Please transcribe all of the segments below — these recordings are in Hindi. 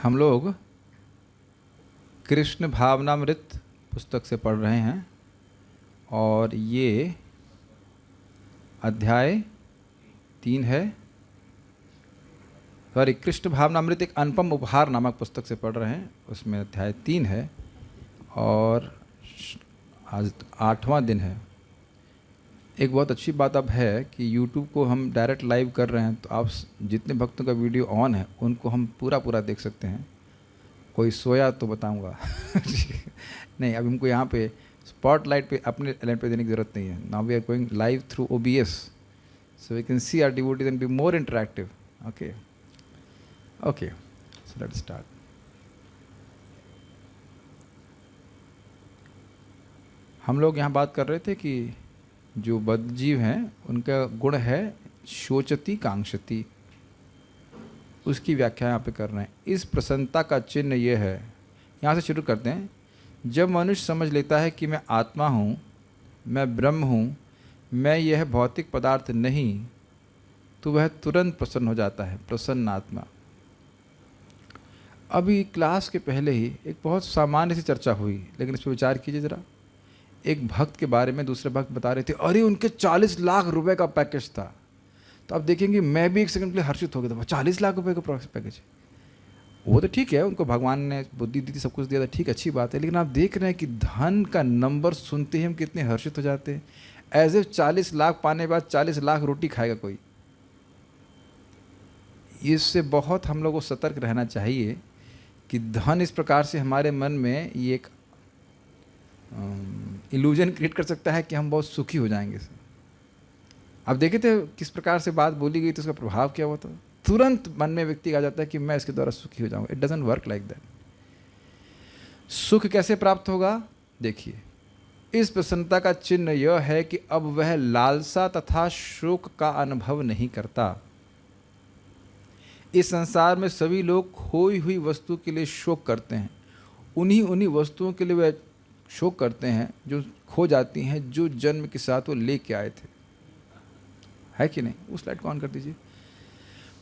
हम लोग कृष्ण भावनामृत पुस्तक से पढ़ रहे हैं और ये अध्याय 3 है। सॉरी, कृष्ण भावनामृत एक अनुपम उपहार नामक पुस्तक से पढ़ रहे हैं, उसमें अध्याय 3 है और आज 8वां दिन है। एक बहुत अच्छी बात अब है कि YouTube को हम डायरेक्ट लाइव कर रहे हैं, तो आप जितने भक्तों का वीडियो ऑन है उनको हम पूरा देख सकते हैं। कोई सोया तो बताऊंगा नहीं, अभी हमको यहाँ पे स्पॉटलाइट पे अपने टैलेंट पे देने की ज़रूरत नहीं है। Now we are going live through OBS, so we can see our devotees and be more interactive. Okay, so let's start. हम लोग यहाँ बात कर रहे थे कि जो बद्धजीव हैं उनका गुण है शोचति कांक्षति, उसकी व्याख्या यहाँ पे कर रहे हैं। इस प्रसन्नता का चिन्ह ये है, यहाँ से शुरू करते हैं। जब मनुष्य समझ लेता है कि मैं आत्मा हूँ, मैं ब्रह्म हूँ, मैं यह भौतिक पदार्थ नहीं, तो वह तुरंत प्रसन्न हो जाता है, प्रसन्न आत्मा। अभी क्लास के पहले ही एक बहुत सामान्य सी चर्चा हुई, लेकिन इस पर विचार कीजिए ज़रा। एक भक्त के बारे में दूसरे भक्त बता रहे थे, अरे उनके 40 लाख रुपए का पैकेज था। तो आप देखेंगे मैं भी एक सेकंड के लिए हर्षित हो गया था, 40 लाख रुपए का पैकेज। वो तो ठीक है, उनको भगवान ने बुद्धि दी थी, सब कुछ दिया था, ठीक, अच्छी बात है। लेकिन आप देख रहे हैं कि धन का नंबर सुनते ही हम कितने हर्षित हो जाते हैं। एज इफ 40 लाख पाने के बाद 40 लाख रोटी खाएगा कोई। इससे बहुत हम लोग को सतर्क रहना चाहिए कि धन इस प्रकार से हमारे मन में ये एक इल्यूजन क्रिएट कर सकता है कि हम बहुत सुखी हो जाएंगे। आप देखे थे किस प्रकार से बात बोली गई तो उसका प्रभाव क्या हुआ था। तुरंत मन में व्यक्ति आ जाता है कि मैं इसके द्वारा सुखी हो जाऊंगा। It doesn't work like that. सुख कैसे प्राप्त होगा? देखिए, इस प्रसन्नता का चिन्ह यह है कि अब वह लालसा तथा शोक का अनुभव नहीं करता। इस संसार में सभी लोग खोई हुई वस्तु के लिए शोक करते हैं। उन्हीं वस्तुओं के लिए वह शोक करते हैं जो खो जाती हैं, जो जन्म के साथ वो लेके आए थे, है कि नहीं? उस स्लाइड को ऑन कर दीजिए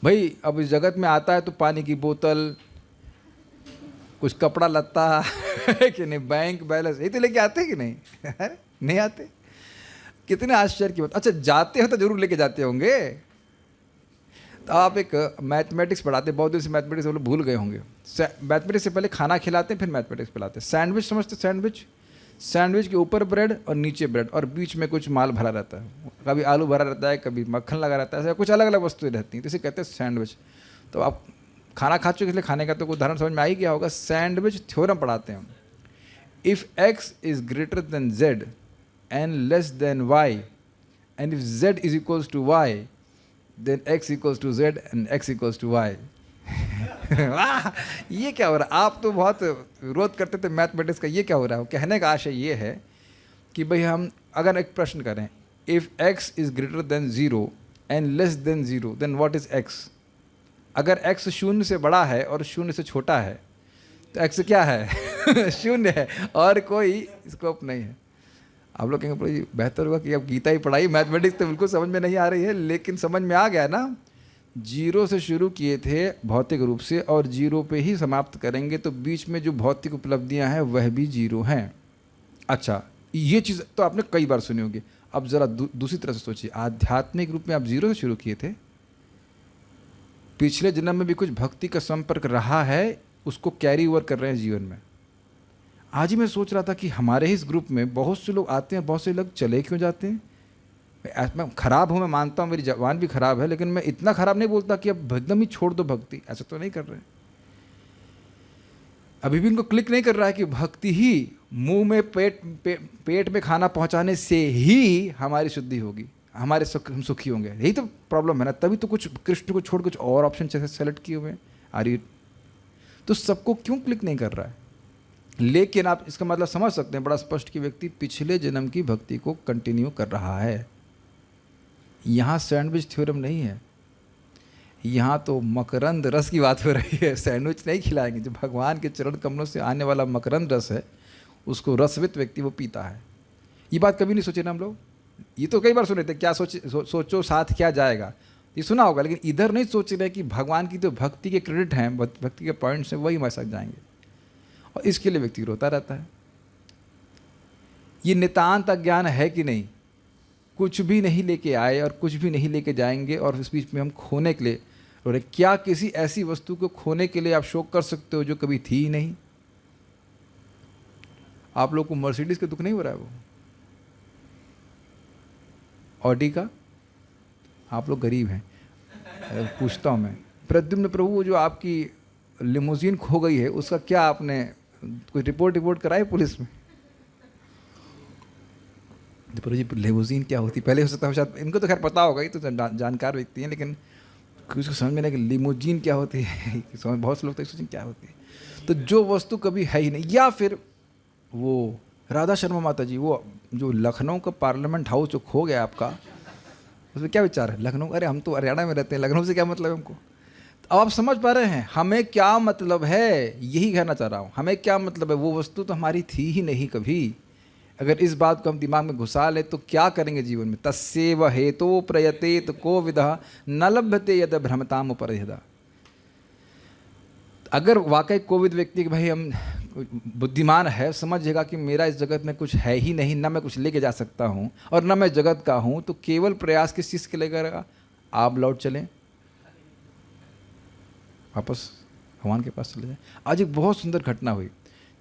भाई। अब इस जगत में आता है तो पानी की बोतल, कुछ कपड़ा लत्ता है कि नहीं, बैंक बैलेंस, यही तो लेके आते हैं कि नहीं? नहीं आते? कितने आश्चर्य की बात। अच्छा, जाते हो तो जरूर लेके जाते होंगे। तो आप एक मैथमेटिक्स पढ़ाते, बहुत दिन से मैथमेटिक्स वो लोग भूल गए होंगे। मैथमेटिक्स से पहले खाना खिलाते हैं, फिर मैथमेटिक्स पिलाते हैं। सैंडविच समझते? सैंडविच के ऊपर ब्रेड और नीचे ब्रेड और बीच में कुछ माल भरा रहता है। कभी आलू भरा रहता है, कभी मक्खन लगा रहता है, कुछ अलग अलग वस्तुएं रहती हैं, तो इसे कहते हैं सैंडविच। तो आप खाना खा चुके, इसलिए खाने का तो कोई उदाहरण समझ में आ ही गया होगा। सैंडविच थ्योरम पढ़ाते हैं हम। If x is greater than z and less than y and if z is equals to y then x equals to z and x equals to y। वाह, ये क्या हो रहा है? आप तो बहुत विरोध करते थे मैथमेटिक्स का, ये क्या हो रहा है? कहने का आशय ये है कि भाई हम अगर एक प्रश्न करें, if x is greater than 0 and less than 0 then what is x। अगर x 0 से बड़ा है और 0 से छोटा है तो x क्या है? 0 है और कोई स्कोप नहीं है। आप लोग कहेंगे भाई बेहतर होगा कि आप गीता ही पढ़ाई, मैथमेटिक्स तो बिल्कुल समझ में नहीं आ रही है। लेकिन समझ में आ गया ना, 0 से शुरू किए थे भौतिक रूप से और 0 पे ही समाप्त करेंगे, तो बीच में जो भौतिक उपलब्धियां हैं वह भी 0 हैं। अच्छा, ये चीज़ तो आपने कई बार सुनी होगी। अब ज़रा दूसरी तरह से सोचिए, आध्यात्मिक रूप में आप 0 से शुरू किए थे, पिछले जन्म में भी कुछ भक्ति का संपर्क रहा है, उसको कैरी ओवर कर रहे हैं जीवन में। आज ही मैं सोच रहा था कि हमारे ही इस ग्रुप में बहुत से लोग आते हैं, बहुत से लोग चले क्यों जाते हैं? मैं खराब हूँ, मैं मानता हूँ मेरी जबान भी खराब है, लेकिन मैं इतना खराब नहीं बोलता कि अब एकदम ही छोड़ दो भक्ति, ऐसा तो नहीं कर रहे। अभी भी इनको क्लिक नहीं कर रहा है कि भक्ति ही मुंह में पेट में खाना पहुंचाने से ही हमारी शुद्धि होगी, हमारे हम सुखी होंगे। यही तो प्रॉब्लम है ना। तभी तो कुछ कृष्ण को छोड़ कुछ और ऑप्शन सेलेक्ट किए हुए हैं। आर तो सबको क्यों क्लिक नहीं कर रहा है? लेकिन आप इसका मतलब समझ सकते हैं बड़ा स्पष्ट कि व्यक्ति पिछले जन्म की भक्ति को कंटिन्यू कर रहा है। यहाँ सैंडविच थ्योरम नहीं है, यहाँ तो मकरंद रस की बात हो रही है। सैंडविच नहीं खिलाएंगे, जो भगवान के चरण कमलों से आने वाला मकरंद रस है, उसको व्यक्ति वो पीता है। ये बात कभी नहीं सोचे ना हम लोग? ये तो कई बार सुने थे, क्या सोचो साथ क्या जाएगा। ये सुना होगा, लेकिन इधर नहीं सोच रहे कि भगवान की तो भक्ति के क्रेडिट हैं, भक्ति के पॉइंट्स हैं, वही हमारे साथ जाएंगे, और इसके लिए व्यक्ति रोता रहता है। ये नितांत अज्ञान है कि नहीं? कुछ भी नहीं लेके आए और कुछ भी नहीं लेके जाएंगे, और इस बीच में हम खोने के लिए रो रहे। क्या किसी ऐसी वस्तु को खोने के लिए आप शोक कर सकते हो जो कभी थी ही नहीं? आप लोग को मर्सिडीज का दुख नहीं हो रहा है? वो ऑडी का? आप लोग गरीब हैं। पूछता हूँ मैं, प्रद्युम्न प्रभु, जो आपकी लिमोजीन खो गई है, उसका क्या आपने कोई रिपोर्ट कराई पुलिस में? प्रभु जी, लिमोजीन क्या होती? पहले हो सकता है शायद इनको तो खैर पता होगा, ही तो जानकार व्यक्ति हैं, लेकिन उसको समझ में नहीं कि लिमोजीन क्या होती है। समझ बहुत से लोग तो सोचें क्या होती है। तो जो वस्तु कभी है ही नहीं, या फिर वो राधा शर्मा माता जी, वो जो लखनऊ का पार्लियामेंट हाउस जो खो गया आपका, उसमें क्या विचार है? लखनऊ, अरे हम तो हरियाणा में रहते हैं, लखनऊ से क्या मतलब है हमको? अब आप समझ पा रहे हैं हमें क्या मतलब है? यही कहना चाह रहा हूँ, हमें क्या मतलब है? वो वस्तु तो हमारी थी ही नहीं कभी। अगर इस बात को हम दिमाग में घुसा ले तो क्या करेंगे जीवन में? तस्यैव हेतो प्रयतेत को विदः न लभ्यते यद भ्रमताम उपरिहदा। अगर वाकई कोविद व्यक्ति कि भाई हम बुद्धिमान है, समझेगा कि मेरा इस जगत में कुछ है ही नहीं, ना मैं कुछ लेके जा सकता हूँ और ना मैं जगत का हूँ, तो केवल प्रयास किस चीज़ के लिए करेगा? आप लौट चलें, वापस भगवान के पास चले जाएं। आज एक बहुत सुंदर घटना हुई।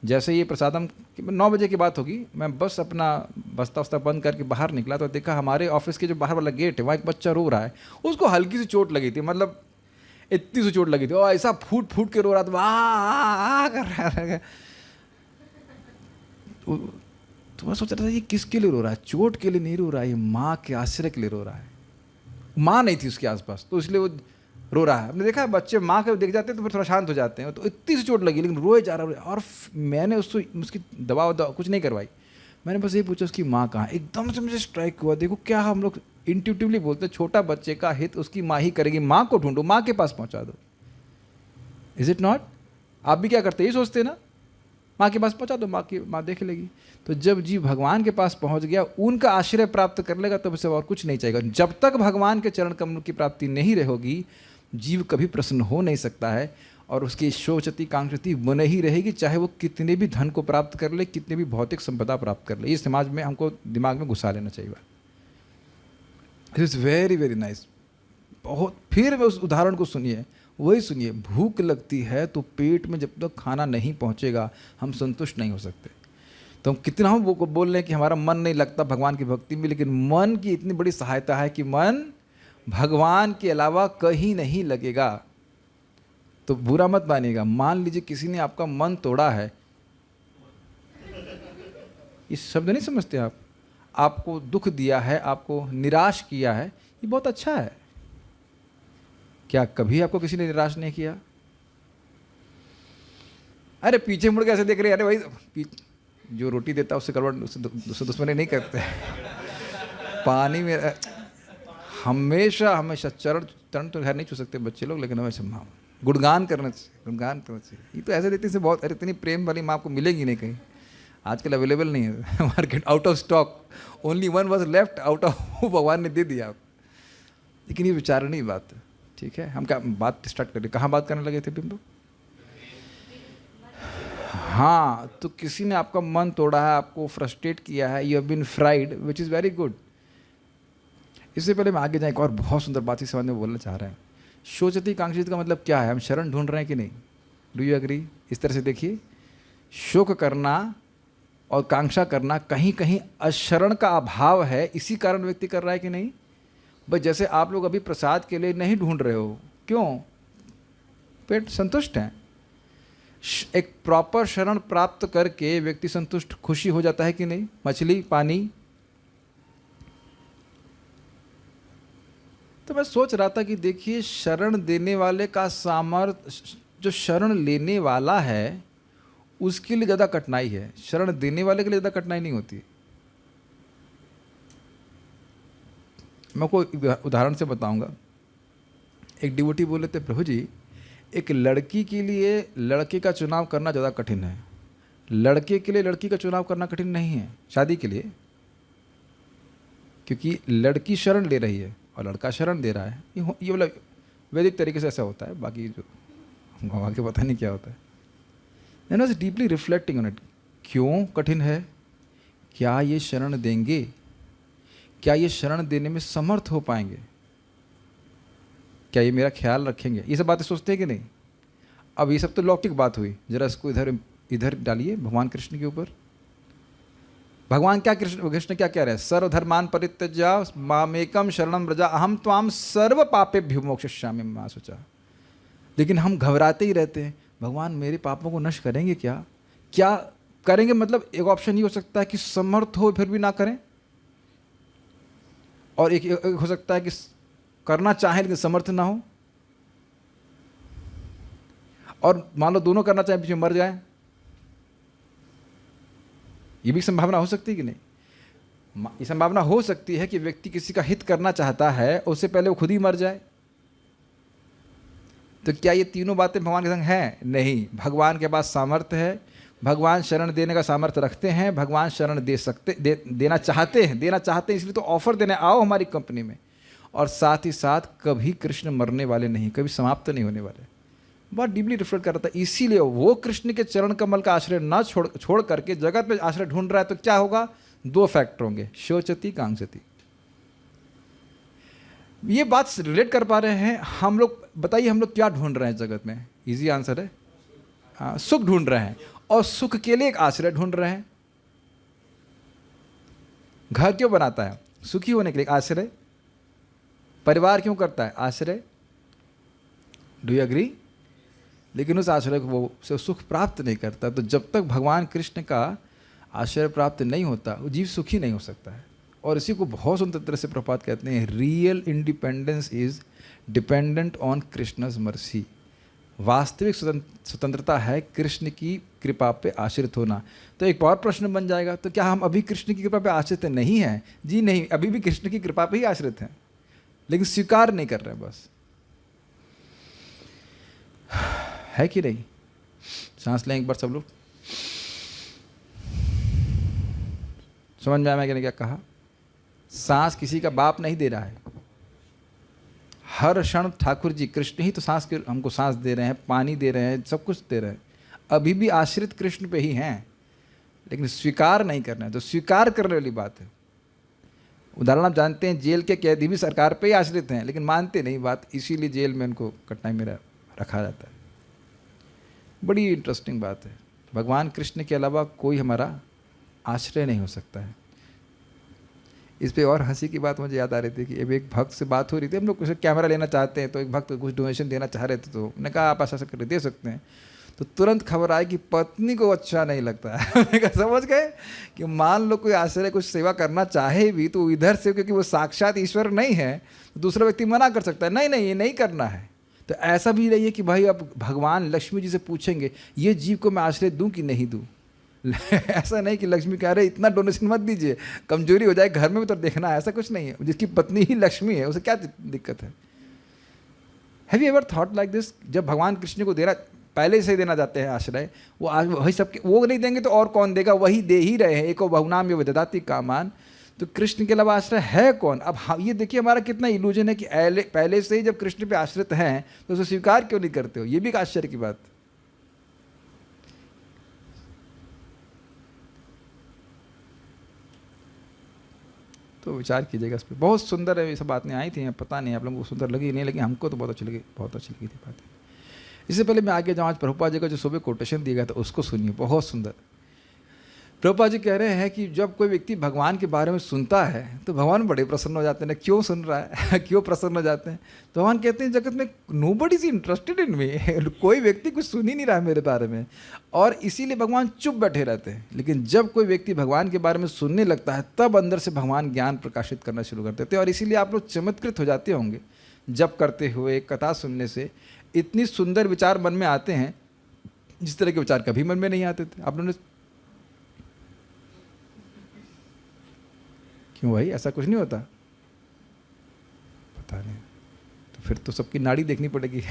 जैसे ये प्रसादम 9 बजे की बात होगी, मैं बस अपना बस्ता वस्ता बंद करके बाहर निकला तो देखा हमारे ऑफिस के जो बाहर वाला गेट है, वहाँ एक बच्चा रो रहा है। उसको हल्की सी चोट लगी थी, मतलब इतनी सी चोट लगी थी, और ऐसा फूट फूट के रो रहा था, आ कर रहा है। तो मैं सोच रहा था ये किसके लिए रो रहा है? चोट के लिए नहीं रो रहा है, ये माँ के आश्रय के लिए रो रहा है। माँ नहीं थी उसके आसपास, तो इसलिए वो रो रहा है। आपने देखा बच्चे माँ के देख जाते हैं तो फिर थोड़ा शांत हो जाते हैं। तो इतनी सी चोट लगी, लेकिन रोए जा रहा है। और मैंने उसकी दवा कुछ नहीं करवाई, मैंने बस ये पूछा उसकी माँ कहाँ? एकदम से मुझे स्ट्राइक हुआ, देखो क्या हम लोग इंट्यूटिवली बोलते हैं, छोटा बच्चे का हित उसकी माँ ही करेगी, माँ को ढूंढो, माँ के पास पहुँचा दो। Is it not? आप भी क्या करते हैं? ये सोचते हैं ना, माँ के पास पहुँचा दो, माँ देख लेगी। तो जब जीव भगवान के पास पहुँच गया, उनका आश्रय प्राप्त कर लेगा, तब उसे और कुछ नहीं चाहिए। जब तक भगवान के चरण कमल की प्राप्ति नहीं रहेगी, जीव कभी प्रसन्न हो नहीं सकता है, और उसकी शोचती कांक्षति बने ही रहेगी, चाहे वो कितने भी धन को प्राप्त कर ले, कितने भी भौतिक संपदा प्राप्त कर ले। ये समाज में हमको दिमाग में घुसा लेना चाहिए। It is very very nice. बहुत, फिर उस उदाहरण को सुनिए, वही सुनिए, भूख लगती है तो पेट में जब तक खाना नहीं पहुंचेगा हम संतुष्ट नहीं हो सकते। तो हम कितना हम वो बोल रहे हैं कि हमारा मन नहीं लगता भगवान की भक्ति में, लेकिन मन की इतनी बड़ी सहायता है कि मन भगवान के अलावा कहीं नहीं लगेगा। तो बुरा मत मानिएगा, मान लीजिए किसी ने आपका मन तोड़ा है, इस शब्द नहीं समझते आप, आपको दुख दिया है, आपको निराश किया है, ये बहुत अच्छा है। क्या कभी आपको किसी ने निराश नहीं किया? अरे पीछे मुड़ के ऐसे देख रहे, अरे भाई जो रोटी देता है उससे करवट, उससे दुश्मनी नहीं करते। पानी में हमेशा हमेशा चरण तो घर नहीं छू सकते बच्चे लोग, लेकिन हमेशा गुणगान करना चाहिए, गुणगान करना चाहिए। ये तो ऐसे देते से बहुत, अरे इतनी प्रेम वाली माँ आपको मिलेगी नहीं कहीं, आजकल अवेलेबल नहीं है market, out of stock, only one was left out of, भगवान ने दे दिया आप। लेकिन ये विचारणीय बात है, ठीक है। हम क्या बात स्टार्ट करें, कहाँ बात करने लगे थे बिंदु? हाँ, तो किसी ने आपका मन तोड़ा है, आपको फ्रस्ट्रेट किया है, you have been fried, which is very good. इससे पहले मैं आगे जाए, एक और बहुत सुंदर बात इस संबंध में बोलना चाह रहे हैं। शोचती कांक्षित का मतलब क्या है? हम शरण ढूंढ रहे हैं कि नहीं? Do you agree? इस तरह से देखिए, शोक करना और कांक्षा करना कहीं कहीं अशरण का अभाव है, इसी कारण व्यक्ति कर रहा है कि नहीं? भाई जैसे आप लोग अभी प्रसाद के लिए नहीं ढूंढ रहे हो, क्यों? पेट संतुष्ट है। एक प्रॉपर शरण प्राप्त करके व्यक्ति संतुष्ट, खुशी हो जाता है कि नहीं? मछली, पानी। तो मैं सोच रहा था कि देखिए, शरण देने वाले का सामर्थ्य, जो शरण लेने वाला है उसके लिए ज़्यादा कठिनाई है, शरण देने वाले के लिए ज़्यादा कठिनाई नहीं होती। मैं कोई उदाहरण से बताऊंगा। एक डिवोटी बोले थे, प्रभु जी एक लड़की के लिए लड़के का चुनाव करना ज़्यादा कठिन है, लड़के के लिए लड़की का चुनाव करना कठिन नहीं है शादी के लिए, क्योंकि लड़की शरण ले रही है, और लड़का शरण दे रहा है। ये मतलब वैदिक तरीके से ऐसा होता है, बाकी जो वहाँ के पता नहीं क्या होता है। I was deeply reflecting on it. क्यों कठिन है? क्या ये शरण देंगे? क्या ये शरण देने में समर्थ हो पाएंगे? क्या ये मेरा ख्याल रखेंगे? ये सब बातें सोचते हैं कि नहीं? अब ये सब तो लौकिक बात हुई, जरा इसको इधर डालिए भगवान कृष्ण के ऊपर। भगवान क्या कृष्ण क्या कह रहे हैं? सर्वधर्मान परित्यज्य मामेकम शरणम व्रज अहम त्वाम सर्व पापेभ्यो मोक्षयिष्यामि मा शुचा। लेकिन हम घबराते ही रहते हैं, भगवान मेरे पापों को नष्ट करेंगे क्या? क्या करेंगे? मतलब एक ऑप्शन ये हो सकता है कि समर्थ हो फिर भी ना करें, और एक हो सकता है कि करना चाहें लेकिन समर्थ ना हो, और मान लो दोनों करना चाहें बीच में मर जाए। ये भी संभावना हो सकती है कि नहीं? ये संभावना हो सकती है कि व्यक्ति किसी का हित करना चाहता है, उससे पहले वो खुद ही मर जाए। तो क्या ये तीनों बातें भगवान के संग हैं? नहीं। भगवान के पास सामर्थ्य है, भगवान शरण देने का सामर्थ्य रखते हैं, भगवान शरण देना चाहते हैं इसलिए तो ऑफर देने आओ हमारी कंपनी में। और साथ ही साथ कभी कृष्ण मरने वाले नहीं, कभी समाप्त नहीं होने वाले। बहुत डीपली रिफ्लेक्ट कर रहा था। इसीलिए वो कृष्ण के चरण कमल का आश्रय न छोड़ करके जगत में आश्रय ढूंढ रहा है, तो क्या होगा? दो फैक्टर होंगे, शोचती कांक्षति। ये बात रिलेट कर पा रहे हैं हम लोग? बताइए हम लोग क्या ढूंढ रहे हैं जगत में? इजी आंसर है, हाँ, सुख ढूंढ रहे हैं, और सुख के लिए एक आश्रय ढूंढ रहे हैं। घर क्यों बनाता है? सुखी होने के लिए आश्रय। परिवार क्यों करता है? आश्रय। Do you agree? लेकिन उस आश्रय को वो से सुख प्राप्त नहीं करता। तो जब तक भगवान कृष्ण का आश्रय प्राप्त नहीं होता, वो जीव सुखी नहीं हो सकता है। और इसी को बहुत सुंदर तरह से प्रभात कहते हैं, real independence is dependent on Krishna's mercy. वास्तविक स्वतंत्रता है कृष्ण की कृपा पे आश्रित होना। तो एक और प्रश्न बन जाएगा, तो क्या हम अभी कृष्ण की कृपा पे आश्रित नहीं हैं? जी नहीं, अभी भी कृष्ण की कृपा पे ही आश्रित हैं, लेकिन स्वीकार नहीं कर रहे हैं बस। है कि नहीं? सांस लें एक बार सब लोग। समझ में आया मैंने क्या कहा? सांस किसी का बाप नहीं दे रहा है। हर क्षण ठाकुर जी कृष्ण ही तो सांस के हमको सांस दे रहे हैं, पानी दे रहे हैं, सब कुछ दे रहे हैं। अभी भी आश्रित कृष्ण पे ही हैं, लेकिन स्वीकार नहीं कर रहे हैं। तो स्वीकार करने वाली बात है। उदाहरण आप जानते हैं, जेल के कैदी भी सरकार पे ही आश्रित हैं, लेकिन मानते नहीं बात, इसीलिए जेल में उनको कठिनाई में रखा जाता है। बड़ी इंटरेस्टिंग बात है। भगवान कृष्ण के अलावा कोई हमारा आश्रय नहीं हो सकता है। इस पे और हंसी की बात मुझे याद आ रही थी कि अब एक भक्त से बात हो रही थी, हम लोग कुछ कैमरा लेना चाहते हैं, तो एक भक्त कुछ डोनेशन देना चाह रहे थे, तो मैंने कहा आप ऐसा करके दे सकते हैं। तो तुरंत खबर आई कि पत्नी को अच्छा नहीं लगता है। मैंने कहा समझ गए कि मान लो कोई आश्रय कुछ सेवा करना चाहे भी, तो इधर से क्योंकि वो साक्षात ईश्वर नहीं है, तो दूसरा व्यक्ति मना कर सकता है, नहीं नहीं ये नहीं करना है। तो ऐसा भी नहीं है कि भाई अब भगवान लक्ष्मी जी से पूछेंगे ये जीव को मैं आश्रय दूं कि नहीं दूं। ऐसा नहीं कि लक्ष्मी कह रहे इतना डोनेशन मत दीजिए, कमजोरी हो जाए, घर में भी तो देखना है। ऐसा कुछ नहीं है। जिसकी पत्नी ही लक्ष्मी है, उसे क्या दिक्कत है? Have you ever thought like this? जब भगवान कृष्ण को देना पहले से देना चाहते हैं आश्रय, वो आज वही सबके, वो नहीं देंगे तो और कौन देगा? वही दे ही रहे हैं। एको बहुनाम ये विदधाति कामान। तो कृष्ण के अलावा आश्रय है कौन? अब ये देखिए हमारा कितना इल्यूजन है कि पहले से ही जब कृष्ण पे आश्रित हैं तो उसे स्वीकार क्यों नहीं करते हो? ये भी एक आश्चर्य की बात। तो विचार कीजिएगा इस पर। बहुत सुंदर है, ये सब बातें आई थी, पता नहीं आप लोगों को सुंदर लगी नहीं, लेकिन हमको तो बहुत अच्छी लगी, बहुत अच्छी लगी थी बातें। इससे पहले मैं आगे जाऊँ, आज प्रभुपाद जी का जो सुबह कोटेशन दिया गया था उसको सुनिए, बहुत सुंदर। प्रभुपाद जी कह रहे हैं कि जब कोई व्यक्ति भगवान के बारे में सुनता है तो भगवान बड़े प्रसन्न हो जाते हैं। क्यों सुन रहा है? क्यों प्रसन्न हो जाते हैं? तो भगवान कहते हैं जगत में नोबडी इज इंटरेस्टेड इन मी। कोई व्यक्ति कुछ सुन ही नहीं रहा है मेरे बारे में, और इसीलिए भगवान चुप बैठे रहते हैं। लेकिन जब कोई व्यक्ति भगवान के बारे में सुनने लगता है, तब अंदर से भगवान ज्ञान प्रकाशित करना शुरू कर देते हैं। और इसीलिए आप लोग चमत्कृत हो जाते होंगे जब करते हुए, कथा सुनने से इतनी सुंदर विचार मन में आते हैं जिस तरह के विचार कभी मन में नहीं आते थे। आप लोगों ने क्यों भाई, ऐसा कुछ नहीं होता? पता नहीं। तो फिर तो सबकी नाड़ी देखनी पड़ेगी।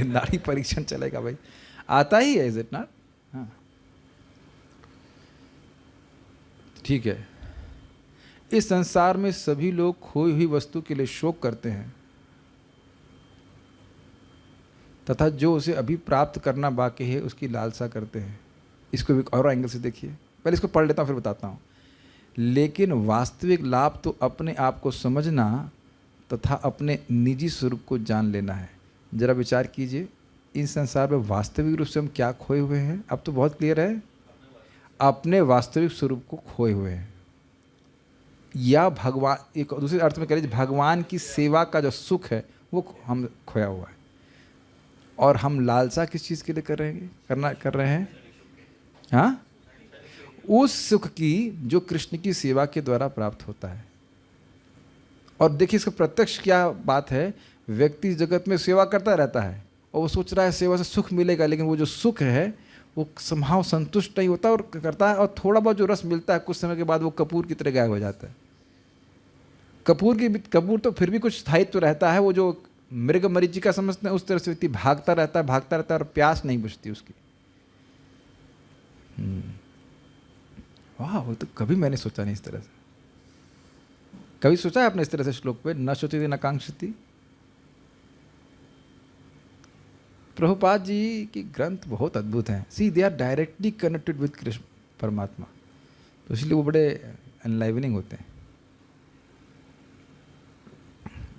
नाड़ी परीक्षण चलेगा भाई। आता ही है, इज इट नॉट? हाँ ठीक है। इस संसार में सभी लोग खोई हुई वस्तु के लिए शोक करते हैं तथा जो उसे अभी प्राप्त करना बाकी है उसकी लालसा करते हैं। इसको एक और एंगल से देखिए, पहले इसको पढ़ लेता हूँ फिर बताता हूँ। लेकिन वास्तविक लाभ तो अपने आप को समझना तथा अपने निजी स्वरूप को जान लेना है। जरा विचार कीजिए, इस संसार में वास्तविक रूप से हम क्या खोए हुए हैं? अब तो बहुत क्लियर है, अपने वास्तविक स्वरूप को खोए हुए हैं, या भगवान, एक दूसरे अर्थ में कह लीजिए भगवान की सेवा का जो सुख है वो हम खोया हुआ है। और हम लालसा किस चीज़ के लिए कर रहे हैं? हाँ, उस सुख की जो कृष्ण की सेवा के द्वारा प्राप्त होता है। और देखिए इसका प्रत्यक्ष क्या बात है, व्यक्ति इस जगत में सेवा करता रहता है और वो सोच रहा है सेवा से सुख मिलेगा, लेकिन वो जो सुख है वो संभाव संतुष्ट नहीं होता और करता है, और थोड़ा बहुत जो रस मिलता है कुछ समय के बाद वो कपूर की तरह गायब हो जाता है। कपूर तो फिर भी कुछ स्थायित्व रहता है, वो जो मृग मरीचिका समझते हैं उस तरह से व्यक्ति भागता रहता है और प्यास नहीं बुझती उसकी। वाह, वो तो कभी मैंने सोचा नहीं इस तरह से। कभी सोचा है आपने इस तरह से श्लोक पे, न सोचती न कांक्षति? प्रभुपाद जी की ग्रंथ बहुत अद्भुत हैं। See, they are directly connected with Krishna परमात्मा, तो इसलिए वो बड़े एनलाइवनिंग होते हैं।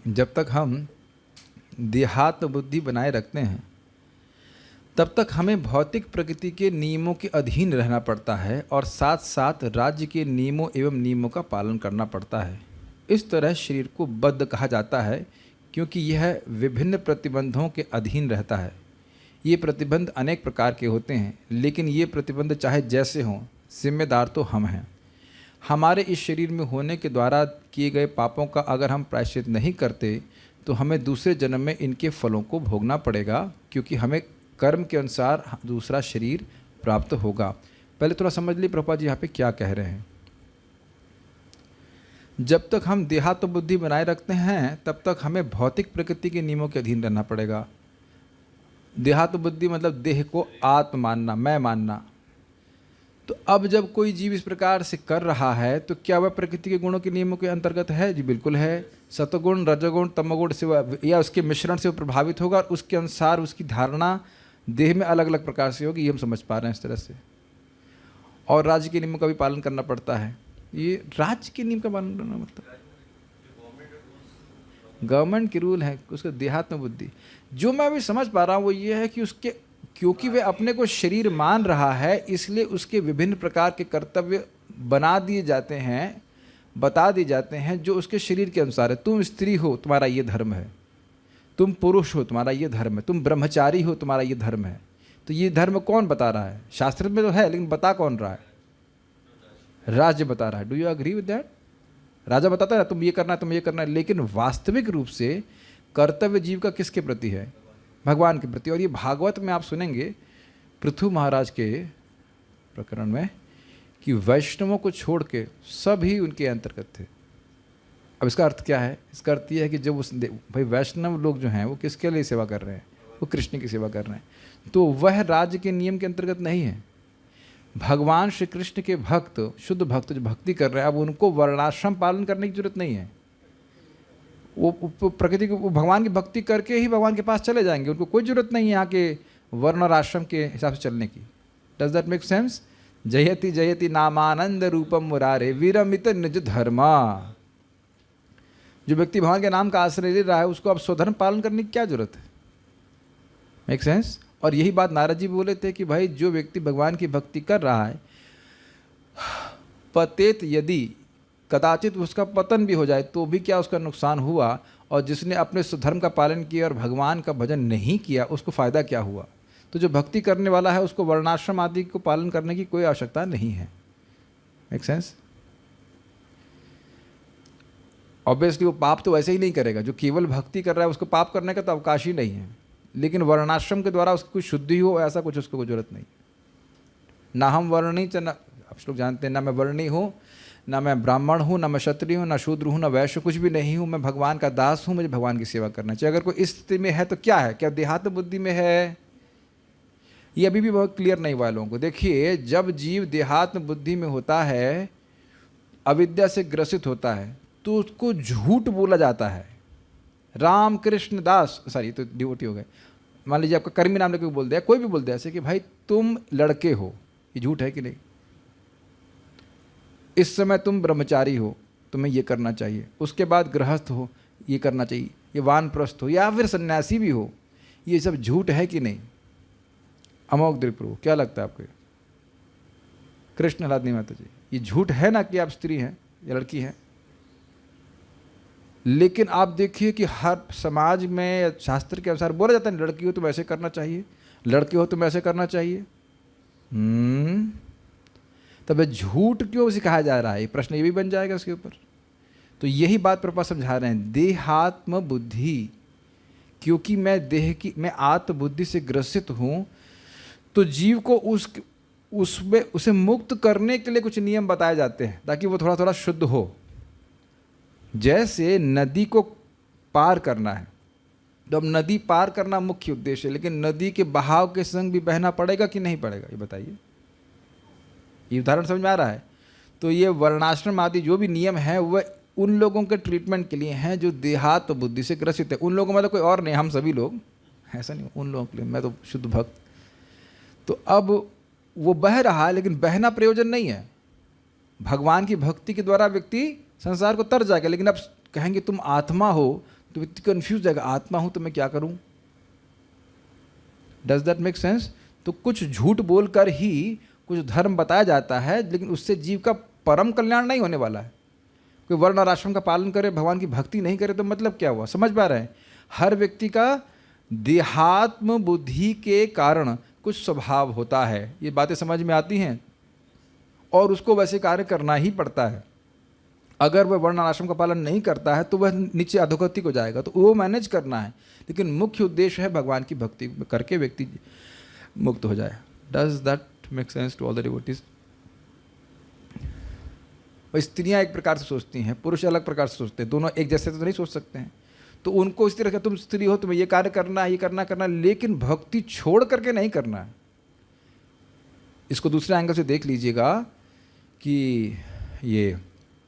जब तक हम देहात्म बुद्धि बनाए रखते हैं तब तक हमें भौतिक प्रकृति के नियमों के अधीन रहना पड़ता है और साथ साथ राज्य के नियमों एवं नियमों का पालन करना पड़ता है। इस तरह शरीर को बद्ध कहा जाता है क्योंकि यह विभिन्न प्रतिबंधों के अधीन रहता है। ये प्रतिबंध अनेक प्रकार के होते हैं, लेकिन ये प्रतिबंध चाहे जैसे हों, जिम्मेदार तो हम हैं। हमारे इस शरीर में होने के द्वारा किए गए पापों का अगर हम प्रायश्चित नहीं करते तो हमें दूसरे जन्म में इनके फलों को भोगना पड़ेगा, क्योंकि हमें कर्म के अनुसार दूसरा शरीर प्राप्त होगा। पहले थोड़ा समझ लीजिए प्रभुपाद जी यहाँ पे क्या कह रहे हैं। जब तक हम देहात्म बुद्धि बनाए रखते हैं तब तक हमें भौतिक प्रकृति के नियमों के अधीन रहना पड़ेगा। देहात्म बुद्धि मतलब देह को आत्म मानना, मैं मानना। तो अब जब कोई जीव इस प्रकार से कर रहा है तो क्या वह प्रकृति के गुणों के नियमों के अंतर्गत है? जी बिल्कुल है। सतगुण, रजगुण, तमगुण से वह या उसके मिश्रण से वो प्रभावित होगा और उसके अनुसार उसकी धारणा देह में अलग अलग प्रकार से होगी। ये हम समझ पा रहे हैं इस तरह से। और राज्य के नियमों का भी पालन करना पड़ता है। ये राज्य के नियम का पालन करना मतलब गवर्नमेंट के रूल है, उसका देहात्म बुद्धि। जो मैं अभी समझ पा रहा हूँ वो ये है कि उसके, क्योंकि वे अपने को शरीर मान रहा है इसलिए उसके विभिन्न प्रकार के कर्तव्य बना दिए जाते हैं, बता दिए जाते हैं जो उसके शरीर के अनुसार है। तुम स्त्री हो, तुम्हारा ये धर्म है। तुम पुरुष हो, तुम्हारा ये धर्म है। तुम ब्रह्मचारी हो, तुम्हारा ये धर्म है। तो ये धर्म कौन बता रहा है? शास्त्र में तो है, लेकिन बता कौन रहा है? राज्य बता रहा है। Do you agree with that? राजा बताता है तुम ये करना है, तुम ये करना है, लेकिन वास्तविक रूप से कर्तव्य जीव का किसके प्रति है? भगवान के प्रति। और ये भागवत में आप सुनेंगे पृथु महाराज के प्रकरण में कि वैष्णवों को छोड़ के सभी उनके अंतर्गत थे। अब इसका अर्थ क्या है? इसका अर्थ ये है कि जब उस भाई वैष्णव लोग जो हैं वो किसके लिए सेवा कर रहे हैं? वो कृष्ण की सेवा कर रहे हैं, तो वह राज्य के नियम के अंतर्गत नहीं है। भगवान श्री कृष्ण के भक्त, शुद्ध भक्त जो भक्ति कर रहे हैं, अब उनको वर्णाश्रम पालन करने की जरूरत नहीं है। वो प्रकृति को, भगवान की भक्ति करके ही भगवान के पास चले जाएंगे। उनको कोई जरूरत नहीं है यहाँ के वर्ण और आश्रम के हिसाब से चलने की। Does that make sense? जयति जयति नामानंद रूपम मुरारे वीरमित निज धर्मा। जो व्यक्ति भगवान के नाम का आश्रय ले रहा है उसको अब स्वधर्म पालन करने की क्या जरूरत है? Make sense? और यही बात नारद जी बोले थे कि भाई जो व्यक्ति भगवान की भक्ति कर रहा है, पतेत यदि कदाचित उसका पतन भी हो जाए तो भी क्या उसका नुकसान हुआ, और जिसने अपने स्वधर्म का पालन किया और भगवान का भजन नहीं किया उसको फ़ायदा क्या हुआ? तो जो भक्ति करने वाला है उसको वर्णाश्रम आदि को पालन करने की कोई आवश्यकता नहीं है। Make sense? ऑब्वियसली वो पाप तो वैसे ही नहीं करेगा। जो केवल भक्ति कर रहा है उसको पाप करने का तो अवकाश ही नहीं है, लेकिन वर्णाश्रम के द्वारा उसकी कुछ शुद्धि हो ऐसा कुछ उसको कोई जरूरत नहीं। ना हम वर्णी च, आप लोग जानते हैं, ना मैं वर्णी हूँ, ना मैं ब्राह्मण हूँ, ना मैं क्षत्रिय हूँ, ना शूद्र हूँ, ना वैश्य, कुछ भी नहीं हूँ। मैं भगवान का दास हूँ, मुझे भगवान की सेवा करना चाहिए। अगर कोई इस स्थिति में है तो क्या है? क्या देहात्म बुद्धि में है? ये अभी भी बहुत क्लियर नहीं हुआ लोगों को। देखिए, जब जीव देहात्म बुद्धि में होता है अविद्या से ग्रसित होता है तो उसको झूठ बोला जाता है। राम कृष्ण दास, सॉरी तो डिवोटी हो गए, मान लीजिए आपका कर्मी नाम लेके बोल दिया, कोई भी बोल दिया ऐसे कि भाई तुम लड़के हो, ये झूठ है कि नहीं? इस समय तुम ब्रह्मचारी हो, तुम्हें ये करना चाहिए, उसके बाद गृहस्थ हो, ये करना चाहिए, ये वानप्रस्थ हो या फिर सन्यासी भी हो, ये सब झूठ है कि नहीं? अमोघ द्विप्रभु, क्या लगता है आपको? कृष्ण लादनी माता जी, ये झूठ है ना कि आप स्त्री हैं या लड़की हैं? लेकिन आप देखिए कि हर समाज में शास्त्र के अनुसार बोला जाता है लड़की हो तुम ऐसे करना चाहिए, लड़के हो तुम ऐसे करना चाहिए। तब झूठ क्यों सिखाया जा रहा है? प्रश्न ये भी बन जाएगा उसके ऊपर। तो यही बात प्रभुपाद समझा रहे हैं, देहात्म बुद्धि, क्योंकि मैं आत्मबुद्धि से ग्रसित हूँ, तो जीव को उसमें उसे मुक्त करने के लिए कुछ नियम बताए जाते हैं ताकि वो थोड़ा थोड़ा शुद्ध हो। जैसे नदी को पार करना है, तो अब नदी पार करना मुख्य उद्देश्य है, लेकिन नदी के बहाव के संग भी बहना पड़ेगा कि नहीं पड़ेगा, ये बताइए। ये उदाहरण समझ में आ रहा है? तो ये वर्णाश्रम आदि जो भी नियम है वह उन लोगों के ट्रीटमेंट के लिए हैं जो देहात बुद्धि से ग्रसित है। उन लोगों में तो कोई और नहीं, हम सभी लोग, ऐसा नहीं, उन लोगों के लिए, मैं तो शुद्ध भक्त। तो अब वो बह रहा है, लेकिन बहना प्रयोजन नहीं है। भगवान की भक्ति के द्वारा व्यक्ति संसार को तर जाएगा, लेकिन अब कहेंगे तुम आत्मा हो तो व्यक्ति कन्फ्यूज जाएगा, आत्मा हूं तो मैं क्या करूं? Does that make sense? तो कुछ झूठ बोलकर ही कुछ धर्म बताया जाता है, लेकिन उससे जीव का परम कल्याण नहीं होने वाला है। कोई वर्ण और आश्रम का पालन करे, भगवान की भक्ति नहीं करे, तो मतलब क्या हुआ? समझ पा रहे हैं? हर व्यक्ति का देहात्म बुद्धि के कारण कुछ स्वभाव होता है, ये बातें समझ में आती हैं, और उसको वैसे कार्य करना ही पड़ता है। अगर वह वर्ण आश्रम का पालन नहीं करता है तो वह नीचे अधोगति को जाएगा, तो वो मैनेज करना है, लेकिन मुख्य उद्देश्य है भगवान की भक्ति करके व्यक्ति मुक्त हो जाए। Does that make sense to all the devotees? स्त्रियां एक प्रकार से सोचती हैं, पुरुष अलग प्रकार से सोचते हैं, दोनों एक जैसे तो नहीं सोच सकते हैं। तो उनको इस तरह का तुम स्त्री हो तुम्हें ये कार्य करना है, ये करना, लेकिन भक्ति छोड़ करके नहीं करना है। इसको दूसरे एंगल से देख लीजिएगा कि ये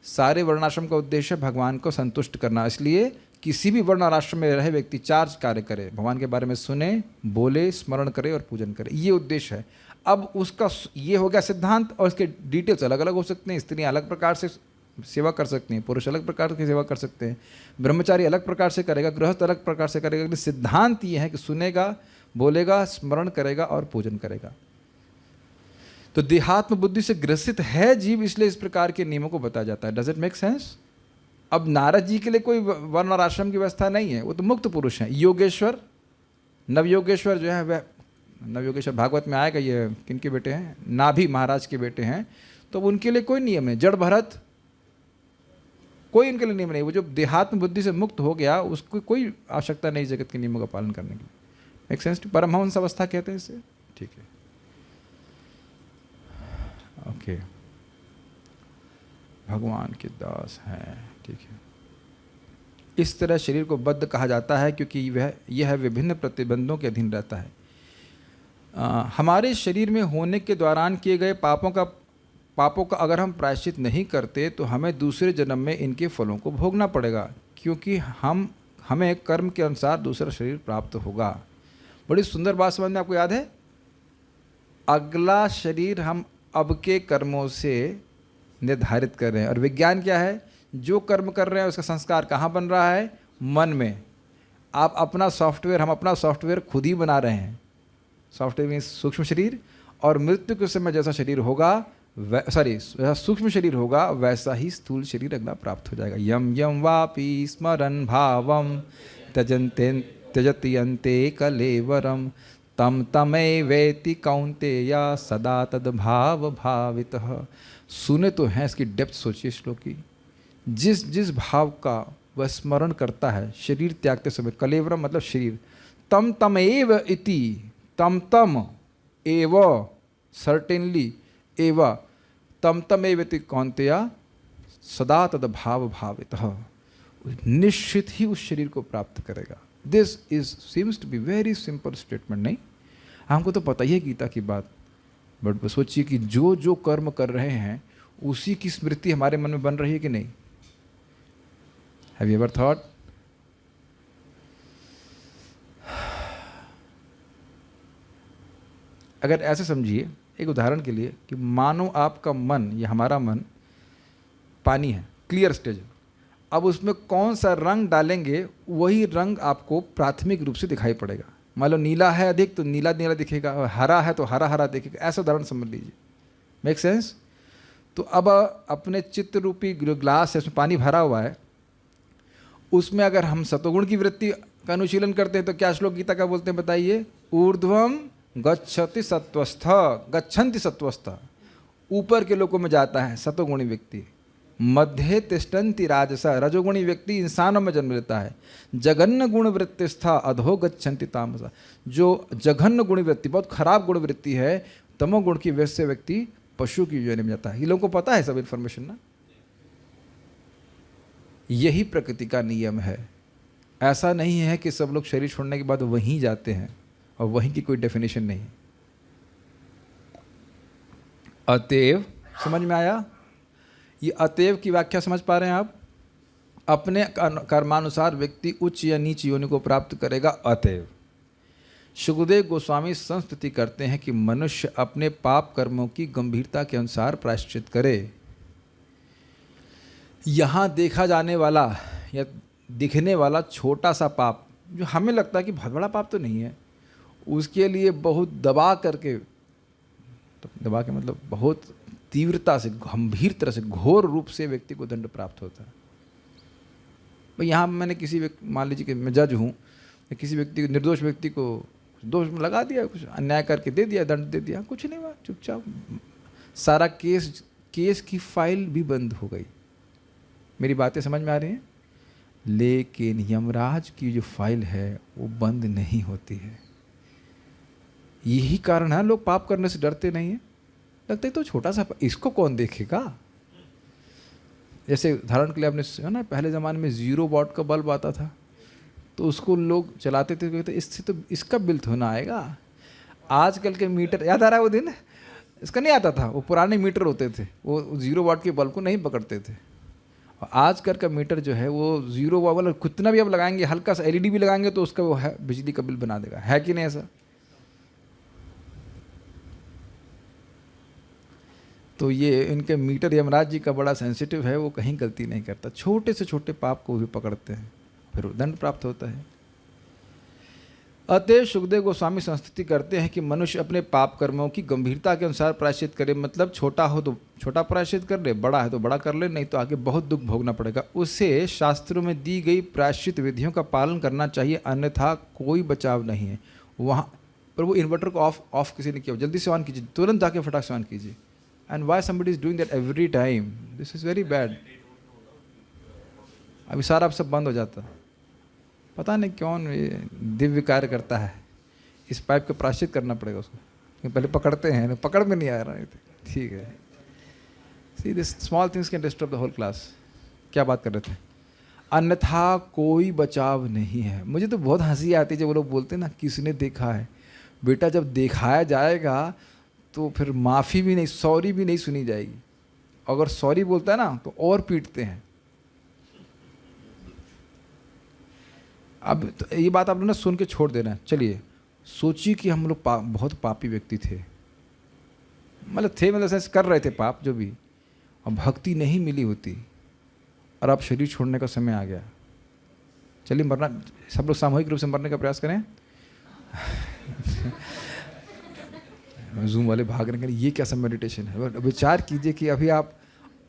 सारे वर्णाश्रम का उद्देश्य भगवान को संतुष्ट करना, इसलिए किसी भी वर्ण और आश्रम में रहे व्यक्ति 4 कार्य करे, भगवान के बारे में सुने, बोले, स्मरण करे और पूजन करे, ये उद्देश्य है। अब उसका ये हो गया सिद्धांत, और इसके डिटेल्स अलग अलग हो सकते हैं। स्त्रियाँ अलग प्रकार से सेवा कर सकती हैं, पुरुष अलग प्रकार की सेवा कर सकते हैं, ब्रह्मचारी अलग प्रकार से करेगा, गृहस्थ अलग प्रकार से करेगा, लेकिन सिद्धांत ये है कि सुनेगा, बोलेगा, स्मरण करेगा और पूजन करेगा। तो देहात्म बुद्धि से ग्रसित है जीव, इसलिए इस प्रकार के नियमों को बताया जाता है। Does it make sense? अब नारद जी के लिए कोई वर्ण और आश्रम की व्यवस्था नहीं है, वो तो मुक्त पुरुष हैं। योगेश्वर, नवयोगेश्वर जो है वह, नवयोगेश्वर भागवत में आएगा, ये किनके बेटे हैं? नाभि महाराज के बेटे हैं, तो उनके लिए कोई नियम नहीं। जड़ भरत, कोई उनके लिए नियम नहीं। वो जो देहात्म बुद्धि से मुक्त हो गया, उसको कोई आवश्यकता नहीं जगत के नियमों का पालन करने की। Make sense? परमहंस अवस्था कहते हैं इसे, ठीक है, ओके। भगवान के दास हैं, ठीक है। इस तरह शरीर को बद्ध कहा जाता है क्योंकि यह विभिन्न प्रतिबंधों के अधीन रहता है। हमारे शरीर में होने के दौरान किए गए पापों का अगर हम प्रायश्चित नहीं करते तो हमें दूसरे जन्म में इनके फलों को भोगना पड़ेगा, क्योंकि हमें कर्म के अनुसार दूसरा शरीर प्राप्त होगा। बड़ी सुंदर बात समझ में आपको याद है? अगला शरीर हम अब के कर्मों से निर्धारित कर रहे हैं, और विज्ञान क्या है? जो कर्म कर रहे हैं उसका संस्कार कहाँ बन रहा है? मन में। आप अपना सॉफ्टवेयर, हम अपना सॉफ्टवेयर खुद ही बना रहे हैं। सॉफ्टवेयर में सूक्ष्म शरीर, और मृत्यु के समय जैसा शरीर होगा, जैसा सूक्ष्म शरीर होगा वैसा ही स्थूल शरीर अगला प्राप्त हो जाएगा। यम यम वापि स्मरन् भावम त्यजति अन्ते कलेवरम तम तमेवेति कौन्तेय सदा तद्भाव भावितः। सुने तो हैं, इसकी डेप्थ सोचिए श्लोक की। जिस भाव का वह स्मरण करता है शरीर त्यागते समय, कलेवरम मतलब शरीर, तम तमेव इति, तम एव, सर्टेनली एव, तम तमेव इति कौन्तेय सदा तद्भाव भावितः, निश्चित ही उस शरीर को प्राप्त करेगा। This is seems to be very simple statement, नहीं? हमको तो पता ही है गीता की बात, बट सोचिए कि जो जो कर्म कर रहे हैं उसी की स्मृति हमारे मन में बन रही है कि नहीं? Have you ever thought? अगर ऐसे समझिए एक उदाहरण के लिए कि मानो आपका मन या हमारा मन पानी है, क्लियर स्टेज। अब उसमें कौन सा रंग डालेंगे वही रंग आपको प्राथमिक रूप से दिखाई पड़ेगा। मान लो नीला है अधिक तो नीला नीला दिखेगा, और हरा है तो हरा हरा दिखेगा। ऐसा उदाहरण समझ लीजिए, मेक सेंस? तो अब अपने चित्त रूपी ग्लास है, उसमें पानी भरा हुआ है, उसमें अगर हम सतोगुण की वृत्ति का अनुशीलन करते हैं तो क्या श्लोक गीता का बोलते हैं बताइए? ऊर्ध्वम गच्छति सत्वस्थ, गच्छन्ति सत्वस्थ, ऊपर के लोगों में जाता है सतोगुणी व्यक्ति। मध्य तिष्ठन्ति राजसा, रजोगुणी व्यक्ति इंसानों में जन्म लेता है। जघन्य गुण वृत्तिस्था अधो गच्छन्ति तामसा, जो जघन्य गुण वृत्ति, बहुत खराब गुण वृत्ति है, तमोगुण की वजह से व्यक्ति पशु की योनि में जाता है। ये लोगों को पता है सब इन्फॉर्मेशन ना? यही प्रकृति का नियम है। ऐसा नहीं है कि सब लोग शरीर छोड़ने के बाद वहीं जाते हैं और वहीं की कोई डेफिनेशन नहीं। अतएव, समझ में आया? ये अतएव की व्याख्या समझ पा रहे हैं आप? अपने कर्मानुसार व्यक्ति उच्च या नीच योनि को प्राप्त करेगा। अतएव सुखदेव गोस्वामी संस्तुति करते हैं कि मनुष्य अपने पाप कर्मों की गंभीरता के अनुसार प्रायश्चित करे। यहाँ देखा जाने वाला या दिखने वाला छोटा सा पाप, जो हमें लगता है कि बहुत बड़ा पाप तो नहीं है, उसके लिए बहुत दबा करके, तो दबा के मतलब बहुत तीव्रता से, गंभीर तरह से, घोर रूप से व्यक्ति को दंड प्राप्त होता है। भाई यहाँ मैंने किसी व्यक्ति, मान लीजिए कि मैं जज हूँ, किसी व्यक्ति को, निर्दोष व्यक्ति को दोष में लगा दिया, कुछ अन्याय करके दे दिया, दंड दे दिया, कुछ नहीं हुआ, चुपचाप सारा केस की फाइल भी बंद हो गई। मेरी बातें समझ में आ रही हैं? लेकिन यमराज की जो फाइल है वो बंद नहीं होती है। यही कारण है लोग पाप करने से डरते नहीं हैं। लगता है तो छोटा सा, इसको कौन देखेगा? जैसे उदाहरण के लिए आपने सुना ना, पहले ज़माने में 0 वाट का बल्ब आता था, तो उसको लोग चलाते थे, कहते इससे तो इसका बिल तो ना आएगा। आजकल के मीटर, याद आ रहा है वो दिन? इसका नहीं आता था, वो पुराने मीटर होते थे, वो 0 वाट के बल्ब को नहीं पकड़ते थे। और आजकल का मीटर जो है वो 0 वाट वाला, कितना भी आप लगाएंगे, हल्का सा LED भी लगाएंगे तो उसका वो है, बिजली का बिल बना देगा। है कि नहीं ऐसा? तो ये इनके मीटर यमराज जी का बड़ा सेंसिटिव है, वो कहीं गलती नहीं करता। छोटे से छोटे पाप को भी पकड़ते हैं, फिर दंड प्राप्त होता है। अतएव सुखदेव गोस्वामी संस्तुति करते हैं कि मनुष्य अपने पाप कर्मों की गंभीरता के अनुसार प्रायश्चित करे। मतलब छोटा हो तो छोटा प्रायश्चित कर ले, बड़ा है तो बड़ा कर ले, नहीं तो आगे बहुत दुख भोगना पड़ेगा। उसे शास्त्रों में दी गई प्रायश्चित विधियों का पालन करना चाहिए, अन्यथा कोई बचाव नहीं है। वहाँ पर वो इन्वर्टर को ऑफ किसी ने किया, जल्दी से ऑन कीजिए, तुरंत जाके फटाक से ऑन कीजिए। And why somebody is doing that every time? This is very bad. अभी सारा सब बंद हो जाता, पता नहीं कौन दिव्य कार्य करता है। इस पाइप का प्रायश्चित करना पड़ेगा उसको, पहले पकड़ते हैं, पकड़ में नहीं आ रहा है। ठीक है, see this small things can disturb the whole class. क्या बात कर रहे थे? अन्यथा कोई बचाव नहीं है। मुझे तो बहुत हंसी आती है जब वो लोग बोलते हैं ना, किसने देखा है। बेटा जब दिखाया जाएगा तो फिर माफ़ी भी नहीं, सॉरी भी नहीं सुनी जाएगी। अगर सॉरी बोलता है ना तो और पीटते हैं। अब तो ये बात आप लोग ना सुन के छोड़ देना। चलिए सोचिए कि हम लोग बहुत पापी व्यक्ति थे, मतलब ऐसे कर रहे थे पाप जो भी, और भक्ति नहीं मिली होती और अब शरीर छोड़ने का समय आ गया। चलिए मरना, सब लोग सामूहिक रूप से मरने का प्रयास करें। जूम वाले भाग रहे हैं, ये क्या सब मेडिटेशन है? विचार कीजिए कि अभी आप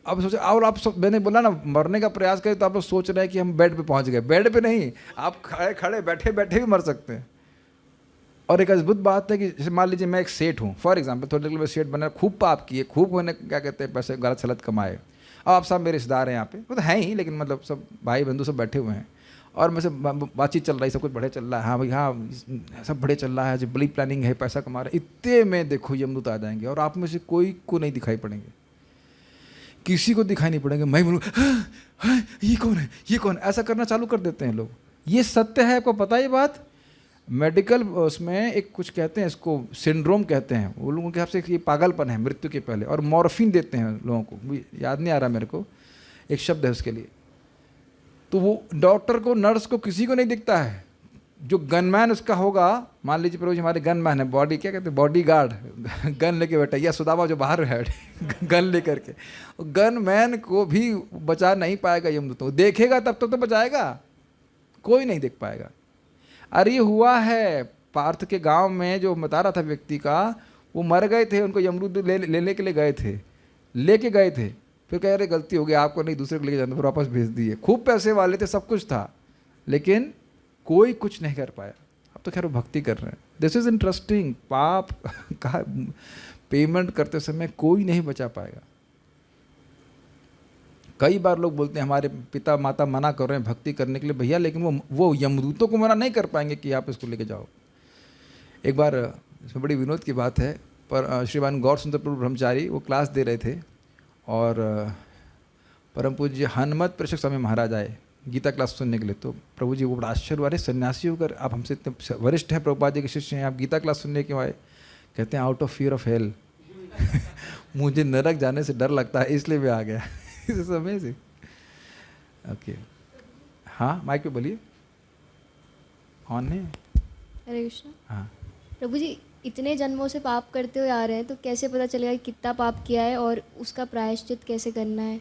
अब सोचे, और आप मैंने बोला ना मरने का प्रयास करें, तो आप लोग सोच रहे हैं कि हम बेड पे पहुंच गए। बेड पे नहीं, आप खड़े खड़े बैठे बैठे भी मर सकते हैं। और एक अद्भुत बात है कि जैसे मान लीजिए मैं एक सेठ हूँ, फॉर एग्जांपल, थोड़े देर में सेठ बना, खूब पाप किए, खूब मैंने क्या कहते हैं पैसे गलत सलत कमाए। अब आप सब मेरे रिश्तेदार हैं यहाँ पे, वो तो हैं ही, लेकिन मतलब सब भाई बंधु सब बैठे हुए हैं और मैं से बातचीत चल रही है, सब कुछ बढ़िया चल रहा है। हाँ भाई, हाँ सब बढ़िया चल रहा है, जो बड़ी प्लानिंग है, पैसा कमा रहे, इतने में देखो यमदूत आ जाएंगे और आप में से कोई को नहीं दिखाई पड़ेंगे, किसी को दिखाई नहीं पड़ेंगे। मैं बोलूँ ये कौन है, ये कौन है, ऐसा करना चालू कर देते हैं लोग। ये सत्य है, आपको पता है ये बात? मेडिकल उसमें एक कुछ कहते हैं, इसको सिंड्रोम कहते हैं, वो लोगों के हिसाब से ये पागलपन है मृत्यु के पहले, और मॉर्फिन देते हैं लोगों को, याद नहीं आ रहा मेरे को, एक शब्द है उसके लिए। तो वो डॉक्टर को, नर्स को, किसी को नहीं दिखता है। जो गनमैन उसका होगा, मान लीजिए प्रभु जी हमारे गनमैन है, बॉडी क्या कहते हैं, बॉडी गार्ड, गन लेके बैठा, या सुदामा जो बाहर है गन लेकर के, गनमैन को भी बचा नहीं पाएगा यमदूतों। देखेगा तब तो बचाएगा, कोई नहीं देख पाएगा। अरे ये हुआ है पार्थ के गांव में, जो बता रहा था व्यक्ति का, वो मर गए थे, उनको यमदूत लेने के लिए गए थे, लेके गए थे, फिर कह रहे गलती हो गई, आपको नहीं, दूसरे को लेके जाना, फिर वापस भेज दिए। खूब पैसे वाले थे, सब कुछ था, लेकिन कोई कुछ नहीं कर पाया। अब तो खैर वो भक्ति कर रहे हैं। This is interesting. पाप का पेमेंट करते समय कोई नहीं बचा पाएगा। कई बार लोग बोलते हैं हमारे पिता माता मना कर रहे हैं भक्ति करने के लिए, भैया लेकिन वो यमदूतों को मना नहीं कर पाएंगे कि आप इसको लेके जाओ। एक बार, इसमें बड़ी विनोद की बात है, पर श्रीमान गौर सुंदर प्रभु ब्रह्मचारी वो क्लास दे रहे थे, और परम पूज्य हनुमत प्रेषक स्वामी महाराज आए गीता क्लास सुनने के लिए। तो प्रभु जी वो बड़ा आश्चर्य, अरे सन्यासी होकर आप हमसे इतने वरिष्ठ हैं, प्रभुपाद जी के शिष्य हैं, आप गीता क्लास सुनने क्यों आए? कहते हैं out of fear of hell, मुझे नरक जाने से डर लगता है इसलिए मैं आ गया। इस अमेजिंग। ओके, हाँ माइक पे बोलिए, ऑन है। हरे कृष्ण। हाँ प्रभु जी, इतने जन्मों से पाप करते हुए आ रहे हैं, तो कैसे पता चलेगा कि कितना पाप किया है और उसका प्रायश्चित कैसे करना है?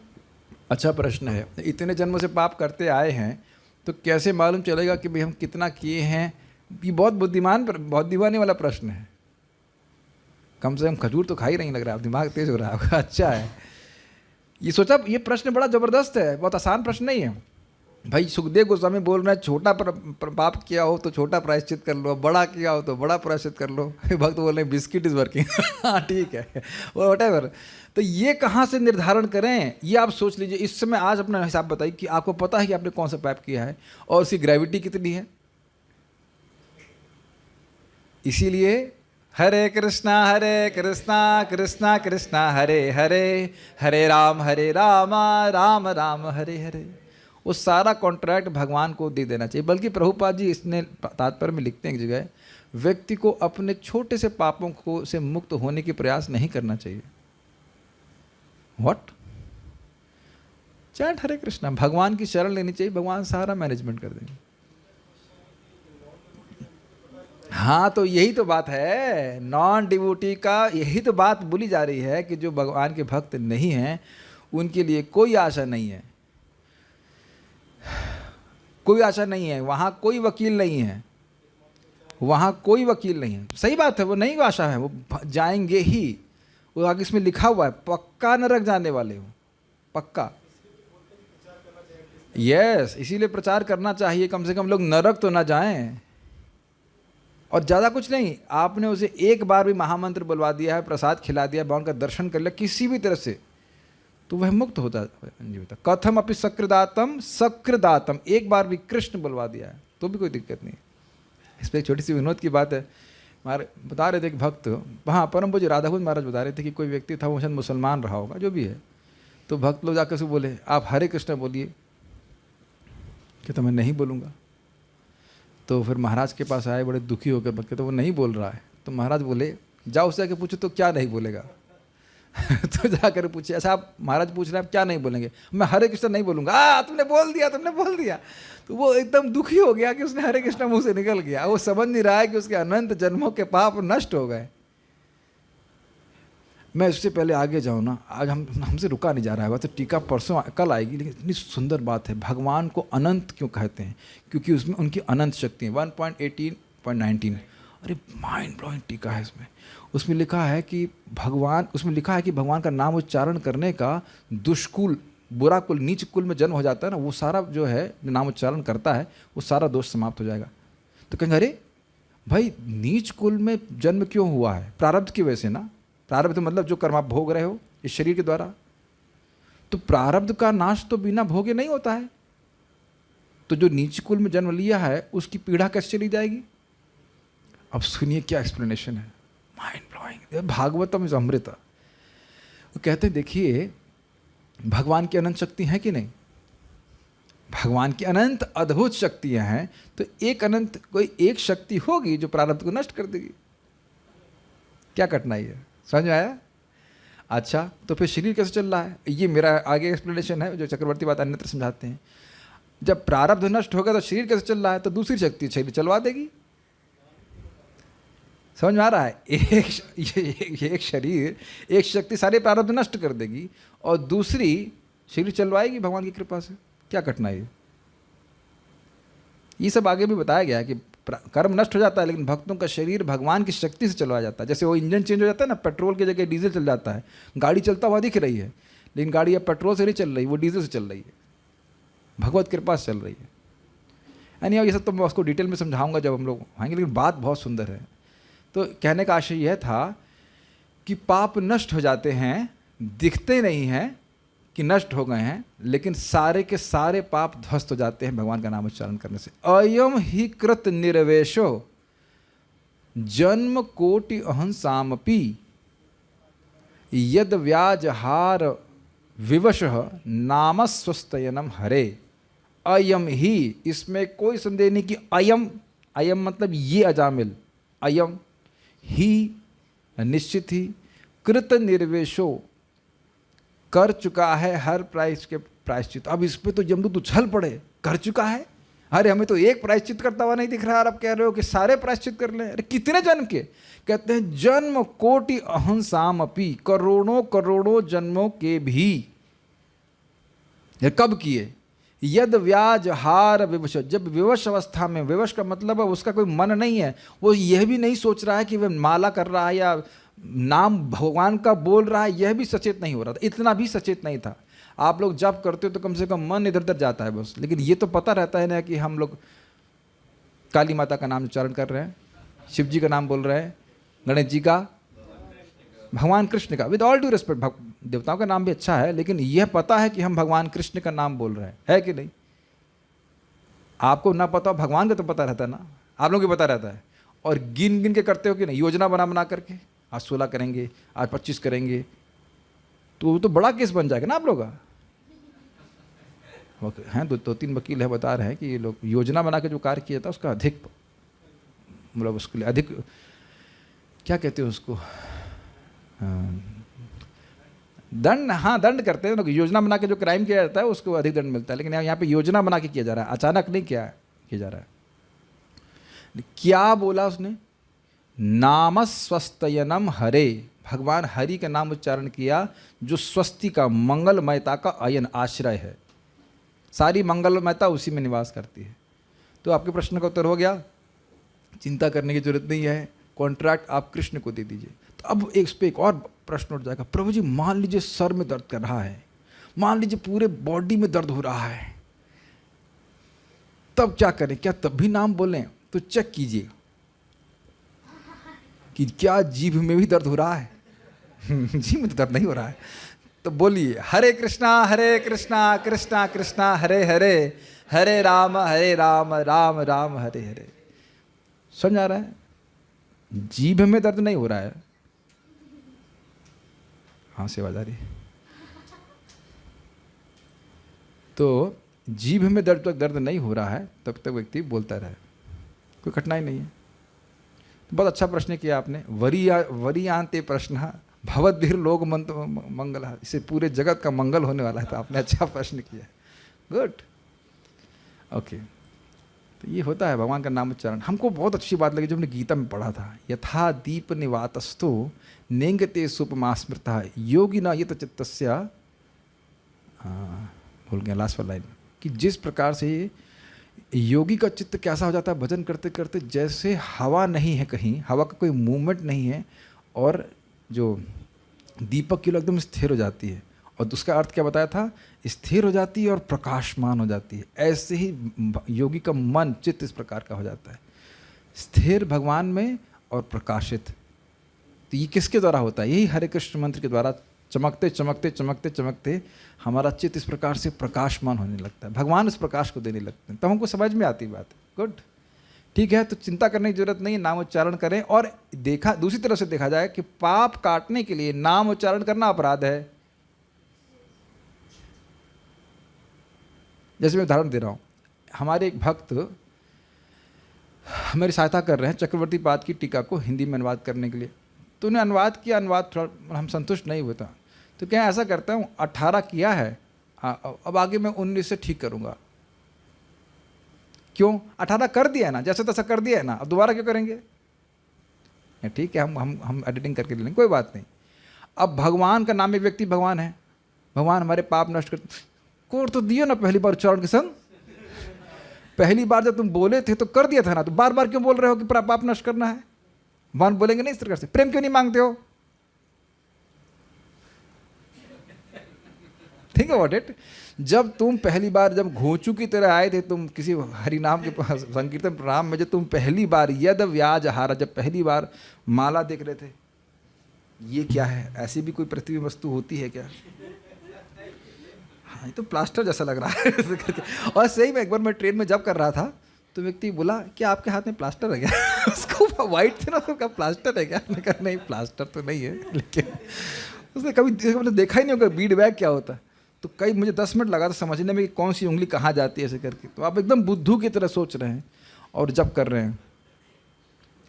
अच्छा प्रश्न है। इतने जन्मों से पाप करते आए हैं तो कैसे मालूम चलेगा कि भाई हम कितना किए हैं? ये बहुत बुद्धिमानी वाला प्रश्न है। कम से कम खजूर तो खा ही नहीं लग रहा है, दिमाग तेज हो रहा है। अच्छा है ये सोचा, ये प्रश्न बड़ा ज़बरदस्त है, बहुत आसान प्रश्न नहीं है भाई। सुखदेव गोस्वामी बोल रहे हैं छोटा पाप किया हो तो छोटा प्रायश्चित कर लो, बड़ा किया हो तो बड़ा प्रायश्चित कर लो। भक्त बोल रहे हैं बिस्किट इज़ वर्किंग। हाँ ठीक है, वो वटेवर। तो ये कहाँ से निर्धारण करें, ये आप सोच लीजिए। इस समय आज अपना हिसाब बताइए कि आपको पता है कि आपने कौन सा पाप किया है और उसकी ग्रेविटी कितनी है। इसीलिए हरे कृष्णा कृष्णा कृष्णा हरे हरे, हरे राम राम राम हरे हरे। वो सारा कॉन्ट्रैक्ट भगवान को दे देना चाहिए। बल्कि प्रभुपाद जी इसने तात्पर्य में लिखते हैं एक जगह, व्यक्ति को अपने छोटे से पापों को से मुक्त होने की प्रयास नहीं करना चाहिए। व्हाट? चैट हरे कृष्णा, भगवान की शरण लेनी चाहिए, भगवान सारा मैनेजमेंट कर देंगे। हाँ तो यही तो बात है, नॉन डिवोटी का यही तो बात बोली जा रही है कि जो भगवान के भक्त नहीं हैं उनके लिए कोई आशा नहीं है, कोई आशा नहीं है। वहाँ कोई वकील नहीं है, वहाँ कोई वकील नहीं है। सही बात है, वो नहीं आशा है, वो जाएंगे ही। वो आगे इसमें लिखा हुआ है पक्का नरक जाने वाले हो, पक्का। यस, इसीलिए प्रचार करना चाहिए, कम से कम लोग नरक तो ना जाएं। और ज़्यादा कुछ नहीं, आपने उसे एक बार भी महामंत्र बुलवा दिया है, प्रसाद खिला दिया, भगवान का दर्शन कर लिया किसी भी तरह से, तो वह मुक्त होता है। कथम अपि सकृदातम सकृदातम, एक बार भी कृष्ण बुलवा दिया है तो भी कोई दिक्कत नहीं। इस पर एक छोटी सी विनोद की बात है। हमारे बता रहे थे कि भक्त, हाँ परम पूज्य राधाकुंज महाराज बता रहे थे कि कोई व्यक्ति था, वो शायद मुसलमान रहा होगा, जो भी है। तो भक्त लोग जाकर से बोले आप हरे कृष्ण बोलिए, कहता मैं नहीं बोलूँगा। तो फिर महाराज के पास आए बड़े दुखी होकर, भक्त तो वो नहीं बोल रहा है। तो महाराज बोले जाओ उससे आके पूछो तो क्या नहीं बोलेगा। तो जाकर पूछे, अच्छा आप महाराज पूछ रहे हैं आप क्या नहीं बोलेंगे? मैं हरे कृष्ण नहीं बोलूँगा। तुमने बोल दिया, तुमने बोल दिया। तो वो एकदम दुखी हो गया कि उसने हरे कृष्ण मुंह से निकल गया। वो समझ नहीं रहा है कि उसके अनंत जन्मों के पाप नष्ट हो गए। मैं इससे पहले आगे जाऊँ ना, आज हमसे रुका नहीं जा रहा है। वह तो टीका परसों कल आएगी, लेकिन इतनी सुंदर बात है। भगवान को अनंत क्यों कहते हैं? क्योंकि उसमें उनकी अनंत शक्ति है। 1.18.19, अरे माइंड ब्लोइंग टीका है इसमें। उसमें लिखा है कि भगवान का नाम उच्चारण करने का दुष्कुल, बुरा कुल, नीच कुल में जन्म हो जाता है ना, वो सारा जो है नाम उच्चारण करता है वो सारा दोष समाप्त हो जाएगा। तो कहेंगे अरे भाई नीच कुल में जन्म क्यों हुआ है? प्रारब्ध की वजह से ना। प्रारब्ध तो मतलब जो कर्म आप भोग रहे हो इस शरीर के द्वारा। तो प्रारब्ध का नाश तो बिना भोगे नहीं होता है। तो जो नीच कुल में जन्म लिया है उसकी पीड़ा कैसे चली जाएगी? अब सुनिए क्या एक्सप्लेनेशन है, माइंड ब्लोइंग। भागवतम इज अमृत। वो कहते हैं देखिए भगवान की अनंत शक्ति है कि नहीं? भगवान की अनंत अद्भुत शक्तियां हैं, तो एक अनंत कोई एक शक्ति होगी जो प्रारब्ध को नष्ट कर देगी। क्या कठिनाई है, समझ में आया? अच्छा, तो फिर शरीर कैसे चल रहा है, ये मेरा आगे एक्सप्लेनेशन है, जो चक्रवर्ती बात अन्यत्र समझाते हैं। जब प्रारब्ध नष्ट होगा तो शरीर कैसे चल रहा है, तो दूसरी शक्ति शरीर चलवा देगी। समझ में आ रहा है? एक शरीर, एक शक्ति सारे प्रारब्ध नष्ट कर देगी और दूसरी शरीर चलवाएगी भगवान की कृपा से। क्या कठिनाई है? ये सब आगे भी बताया गया है कि कर्म नष्ट हो जाता है, लेकिन भक्तों का शरीर भगवान की शक्ति से चलवाया जाता है। जैसे वो इंजन चेंज हो जाता है ना, पेट्रोल की जगह डीजल चल जाता है। गाड़ी चलता हुआ दिख रही है, लेकिन गाड़ी अब पेट्रोल से नहीं चल रही, वो डीजल से चल रही है, भगवत कृपा से चल रही है। यानी ये सब तो मैं उसको डिटेल में समझाऊंगा जब हम लोग आएंगे, लेकिन बात बहुत सुंदर है। तो कहने का आशय यह था कि पाप नष्ट हो जाते हैं, दिखते नहीं हैं कि नष्ट हो गए हैं, लेकिन सारे के सारे पाप ध्वस्त हो जाते हैं भगवान का नाम उच्चारण करने से। अयम ही कृत निर्वेशो जन्म कोटि अहंसामपि यद व्याजहार विवशः नामस्वस्तयनम हरे। अयम ही, इसमें कोई संदेह नहीं कि अयम, अयम मतलब ये अजामिल, अयम ही निश्चित ही, कृत निर्वेशो कर चुका है हर के प्रायश्चित। अब इस पे तो यमदूत उछल पड़े, कर चुका है, अरे हमें तो एक प्रायश्चित करता हुआ नहीं दिख रहा, और अब कह रहे हो कि सारे प्रायश्चित कर लें। अरे कितने जन्म के? कहते हैं जन्म कोटि अहंसाम अपि, करोड़ों करोड़ों जन्मों के भी। ये कब किए? यद व्याज हार विवश, जब विवश अवस्था में, विवश का मतलब है उसका कोई मन नहीं है, वो यह भी नहीं सोच रहा है कि वह माला कर रहा है या नाम भगवान का बोल रहा है, यह भी सचेत नहीं हो रहा था, इतना भी सचेत नहीं था। आप लोग जब करते हो तो कम से कम मन इधर उधर जाता है बस, लेकिन ये तो पता रहता है ना कि हम लोग काली माता का नाम उच्चारण कर रहे हैं, शिव जी का नाम बोल रहे हैं, गणेश जी का, भगवान कृष्ण का, विद ऑल ड्यू रिस्पेक्ट, देवताओं का नाम भी अच्छा है, लेकिन यह पता है कि हम भगवान कृष्ण का नाम बोल रहे हैं, है कि नहीं? आपको ना पता हो, भगवान का तो पता रहता है ना, आप लोगों को पता रहता है। और गिन गिन के करते हो कि नहीं, योजना बना बना करके, आज 16 करेंगे, आज 25 करेंगे, तो वो तो बड़ा केस बन जाएगा ना आप लोग का। हैं दो तीन वकील है, बता रहे हैं कि ये लोग योजना बना के जो कार्य किया था उसका अधिक, मतलब उसके लिए अधिक, क्या कहते हैं उसको, दंड, हाँ दंड करते हैं लोग। योजना बना के जो क्राइम किया जाता है उसको अधिक दंड मिलता है, लेकिन यहाँ पे योजना बना के किया जा रहा है, अचानक नहीं किया जा रहा है। क्या बोला उसने? नाम स्वस्तयनम हरे, भगवान हरि का नाम उच्चारण किया, जो स्वस्ति का, मंगलमयता का अयन, आश्रय है। सारी मंगलमयता उसी में निवास करती है। तो आपके प्रश्न का उत्तर हो गया, चिंता करने की जरूरत नहीं है, कॉन्ट्रैक्ट आप कृष्ण को दे दीजिए। तो अब एक और प्रश्न उठ जाएगा, प्रभु जी मान लीजिए सर में दर्द कर रहा है, मान लीजिए पूरे बॉडी में दर्द हो रहा है, तब क्या करें? क्या तब भी नाम बोलें? तो चेक कीजिए कि क्या जीभ में भी दर्द हो रहा है। जीभ में तो दर्द नहीं हो रहा है, तो बोलिए हरे कृष्णा कृष्णा कृष्णा हरे हरे, हरे राम राम राम हरे हरे। समझ आ रहा है? जीभ में दर्द नहीं हो रहा है। हाँ सेवादारी, तो जीभ में जब तक दर्द नहीं हो रहा है तब तक व्यक्ति बोलता रहे, कोई कठिनाई नहीं है। तो बहुत अच्छा प्रश्न किया आपने। वरीयांते प्रश्न भवद्भिर लोक मंगल, इससे पूरे जगत का मंगल होने वाला है, तो आपने अच्छा प्रश्न किया, गुड, ओके। तो ये होता है भगवान का नाम उच्चारण। हमको बहुत अच्छी बात लगी जो हमने गीता में पढ़ा था, यथा दीप निवातस्थो नेंगते सुपमा स्मृता योगिना यत चित्तस्य, भूल गया लास्ट वाला लाइन, कि जिस प्रकार से योगी का चित्त कैसा हो जाता है भजन करते करते, जैसे हवा नहीं है कहीं, हवा का कोई मूवमेंट नहीं है, और जो दीपक की एकदम स्थिर हो जाती है। और उसका अर्थ क्या बताया था? स्थिर हो जाती है और प्रकाशमान हो जाती है। ऐसे ही योगी का मन, चित्त इस प्रकार का हो जाता है, स्थिर भगवान में और प्रकाशित। तो ये किसके द्वारा होता है? यही हरे कृष्ण मंत्र के द्वारा चमकते चमकते चमकते चमकते हमारा चित्त इस प्रकार से प्रकाशमान होने लगता है, भगवान उस प्रकाश को देने लगते हैं, तब हमको समझ में आती बात। गुड, ठीक है। तो चिंता करने की जरूरत नहीं, नाम उच्चारण करें। और देखा, दूसरी तरफ से देखा जाए कि पाप काटने के लिए नाम उच्चारण करना अपराध है। जैसे मैं उदाहरण दे रहा हूँ, हमारे एक भक्त मेरी सहायता कर रहे हैं चक्रवर्ती पाद की टीका को हिंदी में अनुवाद करने के लिए। तो उन्हें अनुवाद किया, अनुवाद थोड़ा हम संतुष्ट नहीं हुए था, तो क्या ऐसा करता हूँ 18 किया है, अब आगे मैं 19 से ठीक करूँगा। क्यों? 18 कर दिया है ना, जैसे तैसा कर दिया है ना, अब दोबारा क्यों करेंगे? ठीक है, हम एडिटिंग करके ले लेंगे, कोई बात नहीं। अब भगवान का नाम एक व्यक्ति भगवान है, भगवान हमारे पाप नष्ट कर, कोर तो दियो ना पहली बार उच्चारण के संग। पहली बार जब तुम बोले थे तो कर दिया था ना, तो बार बार क्यों बोल रहे हो कि पाप नष्ट करना है? भगवान बोलेंगे नहीं इस तरह से, प्रेम क्यों नहीं मांगते हो? ठीक है, व्हाट इट, जब तुम पहली बार जब घोंचू की तरह आए थे, तुम किसी हरि नाम के संकीर्तन प्रोग्राम में, जब तुम पहली बार यद व्याज हारा, जब पहली बार माला देख रहे थे, ये क्या है? ऐसी भी कोई पृथ्वी वस्तु होती है क्या? हाँ, ये तो प्लास्टर जैसा लग रहा है। और सही में एक बार मैं ट्रेन में जब कर रहा था तो व्यक्ति बोला कि आपके हाथ में प्लास्टर है क्या? उसको वाइट थे ना, तो कहा प्लास्टर है क्या? मैंने कहा नहीं प्लास्टर तो नहीं है, लेकिन उसने कभी देखा ही नहीं होगा बीड बैग क्या होता है। तो कई मुझे 10 मिनट लगा था समझने में कि कौन सी उंगली कहाँ जाती है ऐसे करके। तो आप एकदम बुद्धू की तरह सोच रहे हैं और जब कर रहे हैं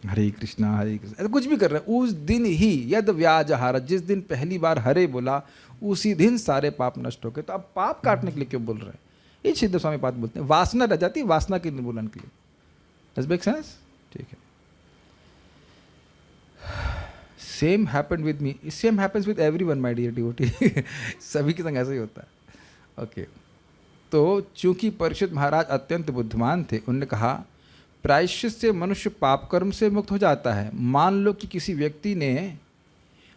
हरे कृष्णा हरे कृष्णा, कुछ भी कर रहे हैं, उस दिन ही यद व्याज हारा, जिस दिन पहली बार हरे बोला उसी दिन सारे पाप नष्ट हो गए। तो आप पाप काटने के लिए क्यों बोल रहे हैं? ये सिद्ध स्वामी बात बोलते हैं, वासना रह जाती है, वासना के निर्मूलन के लिए। Does make sense? ठीक है। Same happened with me, same happens with everyone my dear devotee. सभी के संग ऐसा ही होता है। ओके, तो चूंकि परीक्षित महाराज अत्यंत बुद्धिमान थे, उन्होंने कहा प्रायश्चित से मनुष्य पाप कर्म से मुक्त हो जाता है। मान लो कि किसी व्यक्ति ने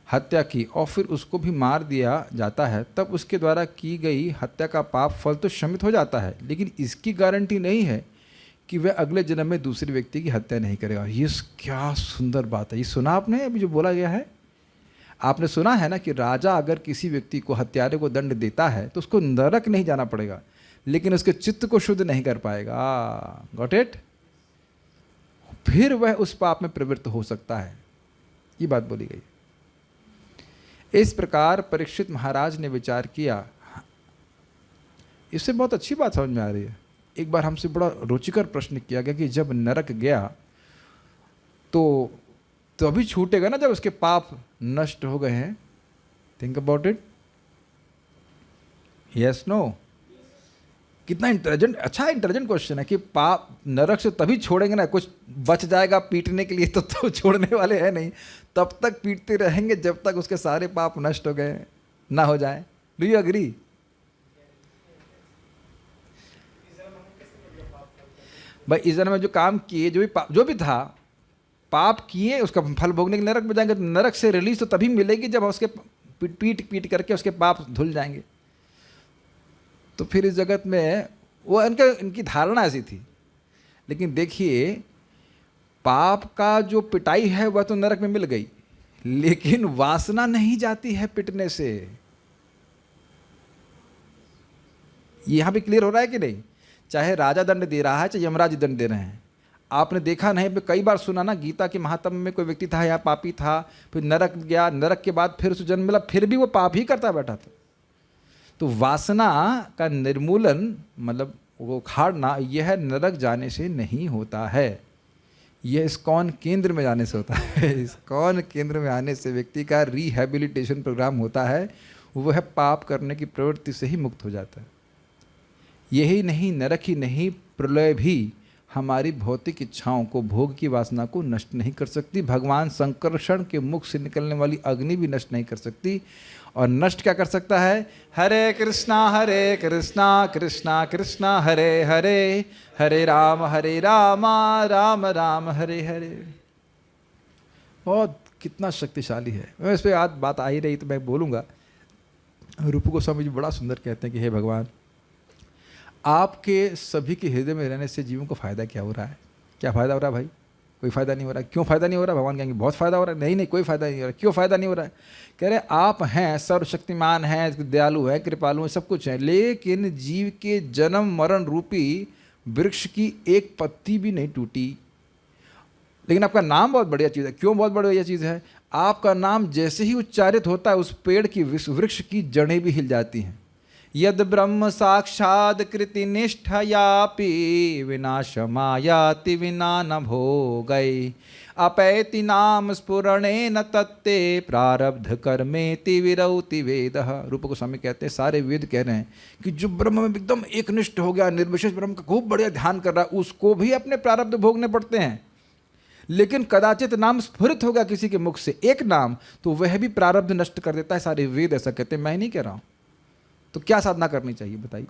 हत्या की और फिर उसको भी मार दिया जाता है, तब उसके द्वारा की गई हत्या का पाप फल तो शमित हो जाता है, लेकिन इसकी गारंटी नहीं है कि वह अगले जन्म में दूसरे व्यक्ति की हत्या नहीं करेगा। ये क्या सुंदर बात है! ये सुना आपने अभी जो बोला गया है? आपने सुना है ना कि राजा अगर किसी व्यक्ति को, हत्यारे को दंड देता है तो उसको नरक नहीं जाना पड़ेगा, लेकिन उसके चित्त को शुद्ध नहीं कर पाएगा। Got it? फिर वह उस पाप में प्रवृत्त हो सकता है। ये बात बोली गई। इस प्रकार परीक्षित महाराज ने विचार किया। इससे बहुत अच्छी बात समझ में आ रही है। एक बार हमसे बड़ा रुचिकर प्रश्न किया गया कि जब नरक गया तो अभी छूटेगा ना जब उसके पाप नष्ट हो गए हैं। Think about it. Yes no? कितना इंटेलिजेंट, अच्छा इंटेलिजेंट क्वेश्चन है कि पाप नरक से तभी छोड़ेंगे ना, कुछ बच जाएगा पीटने के लिए तो छोड़ने वाले हैं नहीं, तब तक पीटते रहेंगे जब तक उसके सारे पाप नष्ट हो गए ना हो जाए। Do you agree? भाई इस जन्म में जो काम किए, जो भी था पाप किए, उसका फल भोगने के नरक में जाएंगे। तो नरक से रिलीज तो तभी मिलेगी जब उसके पीट करके उसके पाप धुल जाएंगे। तो फिर इस जगत में वो इनकी धारणा ऐसी थी। लेकिन देखिए, पाप का जो पिटाई है वह तो नरक में मिल गई, लेकिन वासना नहीं जाती है पिटने से। यहां भी क्लियर हो रहा है कि नहीं? चाहे राजा दंड दे रहा है, चाहे यमराज दंड दे रहे हैं। आपने देखा नहीं, कई बार सुना ना, गीता के महात्म्य में कोई व्यक्ति था, यहाँ पापी था, फिर नरक गया, नरक के बाद फिर उसे जन्म मिला, फिर भी वो पाप ही करता बैठा था। तो वासना का निर्मूलन, मतलब वो खाड़ना, यह नरक जाने से नहीं होता है, यह इस्कॉन केंद्र में जाने से होता है। इस्कॉन केंद्र में आने से व्यक्ति का रिहैबिलिटेशन प्रोग्राम होता है, वह पाप करने की प्रवृत्ति से ही मुक्त हो जाता है। यही नहीं, नरक ही नहीं, प्रलय भी हमारी भौतिक इच्छाओं को, भोग की वासना को नष्ट नहीं कर सकती। भगवान संकर्षण के मुख से निकलने वाली अग्नि भी नष्ट नहीं कर सकती। और नष्ट क्या कर सकता है? हरे कृष्णा कृष्णा कृष्णा हरे हरे, हरे राम राम राम हरे हरे। बहुत कितना शक्तिशाली है। मैं इस पर आज बात आ ही रही तो मैं बोलूँगा। रूप गोस्वामी जी बड़ा सुंदर कहते हैं कि हे भगवान, आपके सभी के हृदय में रहने से जीवों को फ़ायदा क्या हो रहा है? क्या फ़ायदा हो रहा है भाई? कोई फ़ायदा नहीं हो रहा है। क्यों फ़ायदा नहीं हो रहा? भगवान कहेंगे बहुत फ़ायदा हो रहा है। नहीं, कोई फ़ायदा नहीं हो रहा है। क्यों फ़ायदा नहीं हो रहा है? कह रहे आप हैं सर्वशक्तिमान हैं, दयालु हैं, कृपालु हैं, सब कुछ है, लेकिन जीव के जन्म मरण रूपी वृक्ष की एक पत्ती भी नहीं टूटी। लेकिन आपका नाम बहुत बढ़िया चीज़ है। क्यों बहुत बढ़िया चीज़ है? आपका नाम जैसे ही उच्चारित होता है, उस पेड़ की, वृक्ष की जड़ें भी हिल जाती हैं। यद ब्रह्म साक्षाद कृति निष्ठयापि विनाशमायाति विना न भोगै अपैति नाम स्फुरणे न तत्ते प्रारब्ध कर्मेति विरौति वेदः। रूप गोस्वामी कहते हैं सारे वेद कह रहे हैं कि जो ब्रह्म में एकदम एकनिष्ठ हो गया, निर्विशेष ब्रह्म का खूब बढ़िया ध्यान कर रहा है, उसको भी अपने प्रारब्ध भोगने पड़ते हैं। लेकिन कदाचित नाम स्फुरित होगा किसी के मुख से एक नाम, तो वह भी प्रारब्ध नष्ट कर देता है। सारे वेद ऐसा कहते हैं, मैं नहीं कह रहा हूं। तो क्या साधना करनी चाहिए बताइए?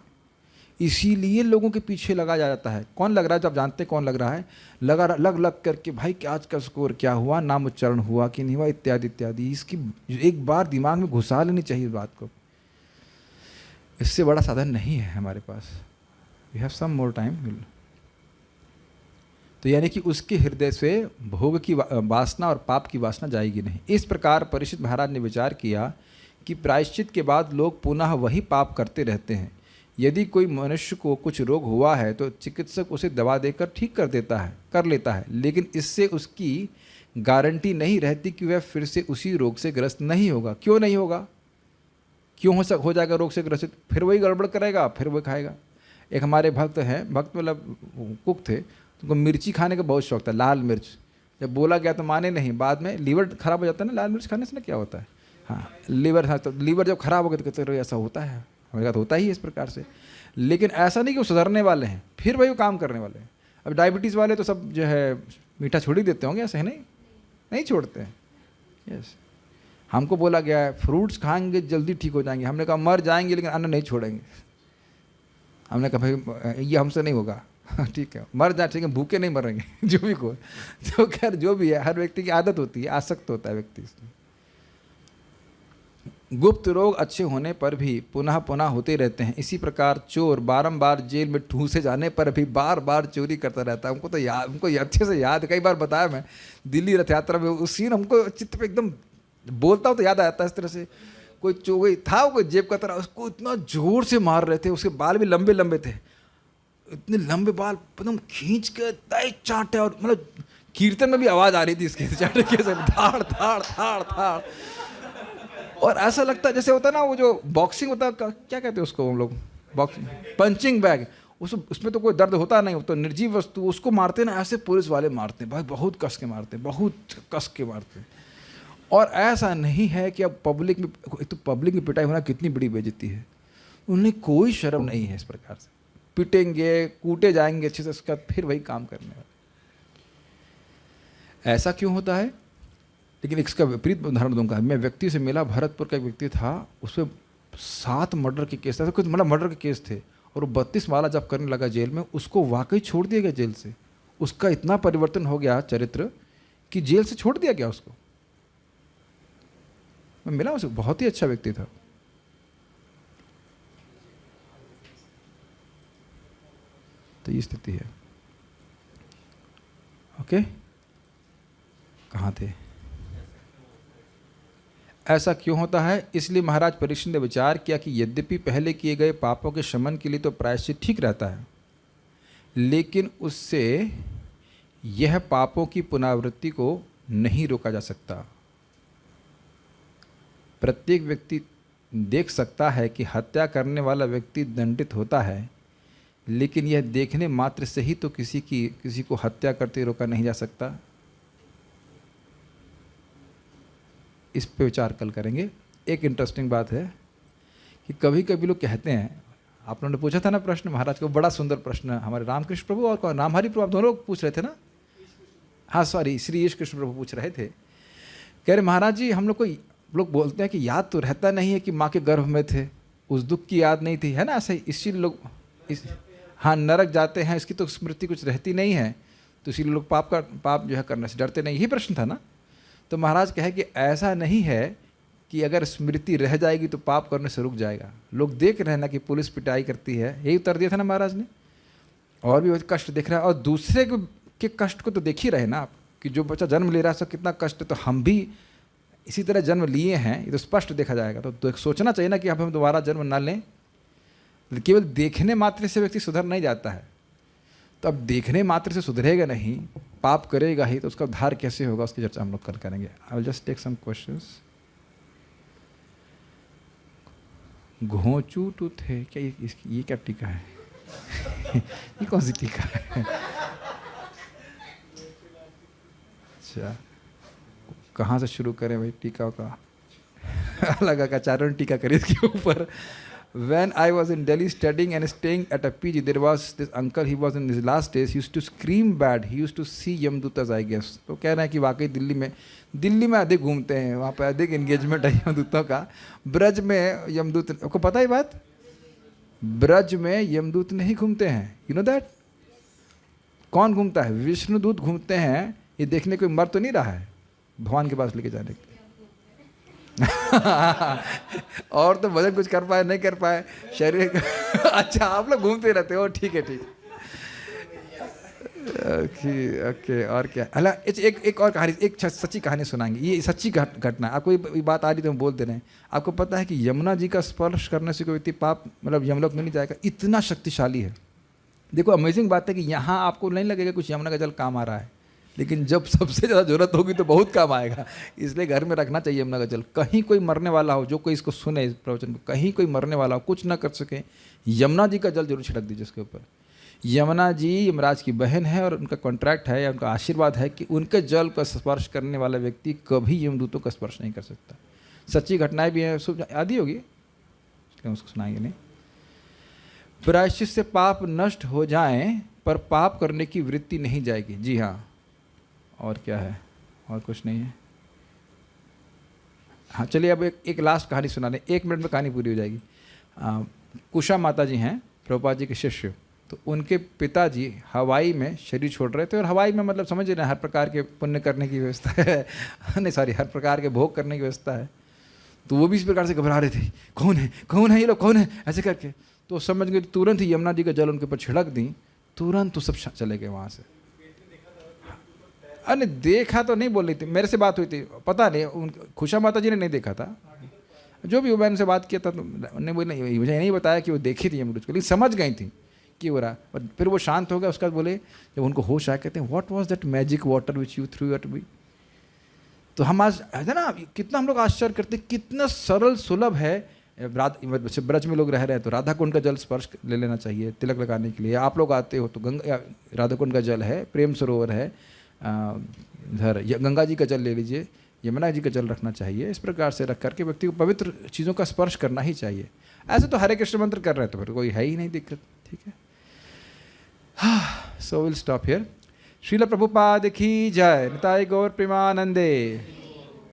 इसीलिए लोगों के पीछे लगा जाता है। कौन लग रहा है? जब जानते हैं कौन लग रहा है, लग करके भाई कि आज का स्कोर क्या हुआ, नाम उच्चारण हुआ कि नहीं हुआ, इत्यादि इत्यादि। इसकी एक बार दिमाग में घुसा लेनी चाहिए इस बात को। इससे बड़ा साधन नहीं है हमारे पास। We have some more time. तो यानी कि उसके हृदय से भोग की वासना और पाप की वासना जाएगी नहीं। इस प्रकार परीक्षित महाराज ने विचार किया कि प्रायश्चित के बाद लोग पुनः वही पाप करते रहते हैं। यदि कोई मनुष्य को कुछ रोग हुआ है तो चिकित्सक उसे दवा देकर ठीक कर लेता है, लेकिन इससे उसकी गारंटी नहीं रहती कि वह फिर से उसी रोग से ग्रस्त नहीं होगा। क्यों नहीं होगा? क्यों हो जाएगा रोग से ग्रसित? फिर वही गड़बड़ करेगा, फिर वही खाएगा। एक हमारे भक्त हैं, भक्त मतलब कुक थे, उनको मिर्ची खाने का बहुत शौक था, लाल मिर्च। जब बोला गया तो माने नहीं। बाद में लीवर खराब हो जाता है ना लाल मिर्च खाने से। ना क्या होता है? हाँ, लीवर। हाँ, तो लीवर जब खराब हो गया तो कहते रहे ऐसा होता है। हमारे साथ होता ही इस प्रकार से। लेकिन ऐसा नहीं कि वो सुधरने वाले हैं, फिर वही वो काम करने वाले हैं। अब डायबिटीज़ वाले तो सब जो है मीठा छोड़ ही देते होंगे, ऐसे है? नहीं छोड़ते हैं। यस, हमको बोला गया है फ्रूट्स खाएंगे जल्दी ठीक हो जाएंगे। हमने कहा मर जाएंगे लेकिन अन्न नहीं छोड़ेंगे। हमने कहा भाई ये हमसे नहीं होगा। ठीक है, मर जाए ठीक है, भूखे नहीं मरेंगे। जो भी को तो खैर जो भी है, हर व्यक्ति की आदत होती है, आसक्त होता है व्यक्ति इसमें। गुप्त रोग अच्छे होने पर भी पुनः पुनः होते रहते हैं। इसी प्रकार चोर बारंबार जेल में ठूसे जाने पर भी बार बार चोरी करता रहता है। हमको अच्छे से याद, कई बार बताया मैं, दिल्ली रथ यात्रा में उस सीन हमको चित्त पे एकदम बोलता हूँ तो याद आता है। इस तरह से कोई चोरी था, कोई जेब का तरह, उसको इतना जोर से मार रहे थे। उसके बाल भी लंबे लंबे थे, इतने लंबे बाल एकदम खींच के दाई चाटे, और मतलब कीर्तन में भी आवाज़ आ रही थी इसके चाटे के से, धाड़ धाड़ धाड़ धाड़। और ऐसा लगता है जैसे होता है ना वो जो बॉक्सिंग होता है, क्या कहते हैं उसको हम लोग, बॉक्सिंग पंचिंग बैग, उसमें तो कोई दर्द होता नहीं, तो निर्जीव वस्तु उसको मारते ना, ऐसे पुलिस वाले मारते हैं भाई, बहुत कस के मारते हैं, बहुत कस के मारते हैं। और ऐसा नहीं है कि अब पब्लिक में, एक तो पब्लिक में पिटाई होना कितनी बड़ी बेइज्जती है, उन्हें कोई शर्म नहीं है इस प्रकार से। पिटेंगे, कूटे जाएंगे अच्छे से, उसका फिर वही काम करने वाले। ऐसा क्यों होता है? लेकिन इसका विपरीत उदाहरण दूंगा। मैं व्यक्ति से मिला, भरतपुर का एक व्यक्ति था, उसमें 7 मर्डर के केस थे, कुछ मतलब मर्डर के केस थे, और वो 32 माला जब करने लगा जेल में, उसको वाकई छोड़ दिया गया जेल से। उसका इतना परिवर्तन हो गया चरित्र कि जेल से छोड़ दिया गया उसको। मैं मिला उसे, बहुत ही अच्छा व्यक्ति था। तो ये स्थिति है। ओके, कहाँ थे? ऐसा क्यों होता है? इसलिए महाराज परीक्षित ने विचार किया कि यद्यपि पहले किए गए पापों के शमन के लिए तो प्रायश्चित ठीक रहता है, लेकिन उससे यह पापों की पुनरावृत्ति को नहीं रोका जा सकता। प्रत्येक व्यक्ति देख सकता है कि हत्या करने वाला व्यक्ति दंडित होता है, लेकिन यह देखने मात्र से ही तो किसी को हत्या करते रोका नहीं जा सकता। इस पे विचार कल करेंगे। एक इंटरेस्टिंग बात है कि कभी कभी लोग कहते हैं, आप लोगों ने पूछा था ना प्रश्न महाराज को, बड़ा सुंदर प्रश्न, हमारे रामकृष्ण प्रभु और कौन, रामहरि प्रभु, आप दोनों लोग पूछ रहे थे ना? हाँ सॉरी, श्री ईश कृष्ण प्रभु पूछ रहे थे। कह रहे महाराज जी, हम लोग बोलते हैं कि याद तो रहता नहीं है कि माँ के गर्भ में थे, उस दुख की याद नहीं थी, है ना? ऐसे इसीलिए लोग हाँ नरक जाते हैं, इसकी तो स्मृति कुछ रहती नहीं है, तो इसीलिए लोग पाप जो है करने से डरते नहीं। यही प्रश्न था ना? तो महाराज कहे कि ऐसा नहीं है कि अगर स्मृति रह जाएगी तो पाप करने से रुक जाएगा। लोग देख रहे हैं ना कि पुलिस पिटाई करती है, यही उत्तर दिया था ना महाराज ने। और भी कष्ट देख रहा है, और दूसरे के कष्ट को तो देख ही रहे ना आप, कि जो बच्चा जन्म ले रहा है उसका कितना कष्ट है, तो हम भी इसी तरह जन्म लिए हैं, ये तो स्पष्ट देखा जाएगा। तो सोचना चाहिए ना कि अब हम दोबारा जन्म ना लें। केवल देखने मात्र से व्यक्ति सुधर नहीं जाता है, तो अब देखने मात्र से सुधरेगा नहीं, पाप करेगा ही, तो उसका उद्धार कैसे होगा, उसकी चर्चा हम लोग कल करेंगे। I will just take some questions. घोंचू टू थे क्या ये क्या टीका है? ये कौन सी टीका है? अच्छा, कहाँ से शुरू करें भाई टीका का? लगा का चारण टीका करें इसके ऊपर। When I was in Delhi studying and staying at a PG, there was this uncle, he was in his last days, he used to scream bad, he used to see यमदूतास I guess। तो कह रहे हैं कि वाकई दिल्ली में अधिक घूमते हैं, वहाँ पे अधिक एंगेजमेंट है यमदूतों का। ब्रज में यमदूत, आपको पता है बात? ब्रज में यमदूत नहीं घूमते हैं, यू नो दैट? कौन घूमता है? विष्णुदूत घूमते हैं। ये देखने कोई मर तो नहीं रहा है भगवान के पास लेके जाने के। और तो भजन कुछ कर पाए नहीं कर पाए शरीर का। अच्छा, आप लोग घूमते रहते हो, ठीक है ठीक। ओके और क्या? अला एक और कहानी, एक सच्ची कहानी सुनाएंगे। ये सच्ची घटना, आपको ये बात आ रही तो हम बोल दे रहे हैं। आपको पता है कि यमुना जी का स्पर्श करने से कोई व्यक्ति पाप मतलब यमलोक में नहीं जाएगा, इतना शक्तिशाली है। देखो अमेजिंग बात है कि यहाँ आपको नहीं लगेगा कुछ यमुना का जल काम आ रहा है, लेकिन जब सबसे ज़्यादा जरूरत होगी तो बहुत काम आएगा। इसलिए घर में रखना चाहिए यमुना का जल। कहीं कोई मरने वाला हो, जो कोई इसको सुने इस प्रवचन को, कहीं कोई मरने वाला हो, कुछ ना कर सके, यमुना जी का जल जरूर छिड़क दीजिए उसके ऊपर। यमुना जी यमराज की बहन है और उनका कॉन्ट्रैक्ट है या उनका आशीर्वाद है कि उनके जल का स्पर्श करने वाला व्यक्ति कभी यमदूतों का स्पर्श नहीं कर सकता। सच्ची घटनाएं भी हैं, सब आदि होगी, उसको सुनाएंगे नहीं। प्रायश्चित से पाप नष्ट हो जाएं पर पाप करने की वृत्ति नहीं जाएगी। जी हाँ, और क्या है? और कुछ नहीं है। हाँ चलिए अब एक लास्ट कहानी सुना दें, 1 मिनट में कहानी पूरी हो जाएगी। कुशा माता जी हैं प्रभुपाद जी के शिष्य, तो उनके पिताजी हवाई में शरीर छोड़ रहे थे। और हवाई में मतलब समझ रहे हैं, हर प्रकार के पुण्य करने की व्यवस्था है नहीं सॉरी, हर प्रकार के भोग करने की व्यवस्था है। तो वो भी इस प्रकार से घबरा रहे थे, कौन है ये लोग, कौन है, ऐसे करके। तो समझ गए, तुरंत ही यमुना जी का जल उनके ऊपर छिड़क दी, तुरंत तो सब चले गए वहाँ से। अरे देखा तो नहीं बोल रही थी, मेरे से बात हुई थी, पता नहीं खुशा माता जी ने नहीं देखा था, जो भी मैंने से बात किया था तो उन्होंने बोले मुझे नहीं बताया कि वो देखी थी यमुना को, लेकिन समझ गई थी कि हो रहा। और फिर वो शांत हो गया। उसके बाद बोले, जब उनको होश आया, कहते हैं what was that magic water which you through at me. तो हम आज है ना, कितना हम लोग आश्चर्य करते, कितना सरल सुलभ है। ब्रज में लोग रह रहे हैं तो राधा कुंड का जल स्पर्श ले लेना चाहिए तिलक लगाने के लिए। आप लोग आते हो तो गंगा राधा कुंड का जल है, प्रेम सरोवर है, इधर गंगा जी का जल ले लीजिए, यमुना जी का जल रखना चाहिए। इस प्रकार से रख करके व्यक्ति को पवित्र चीज़ों का स्पर्श करना ही चाहिए। ऐसे तो हरे कृष्ण मंत्र कर रहे हैं तो फिर कोई है ही नहीं दिक्कत, ठीक है। So will stop here. Srila Prabhupada की जय। निताय गौर प्रेमानंदे।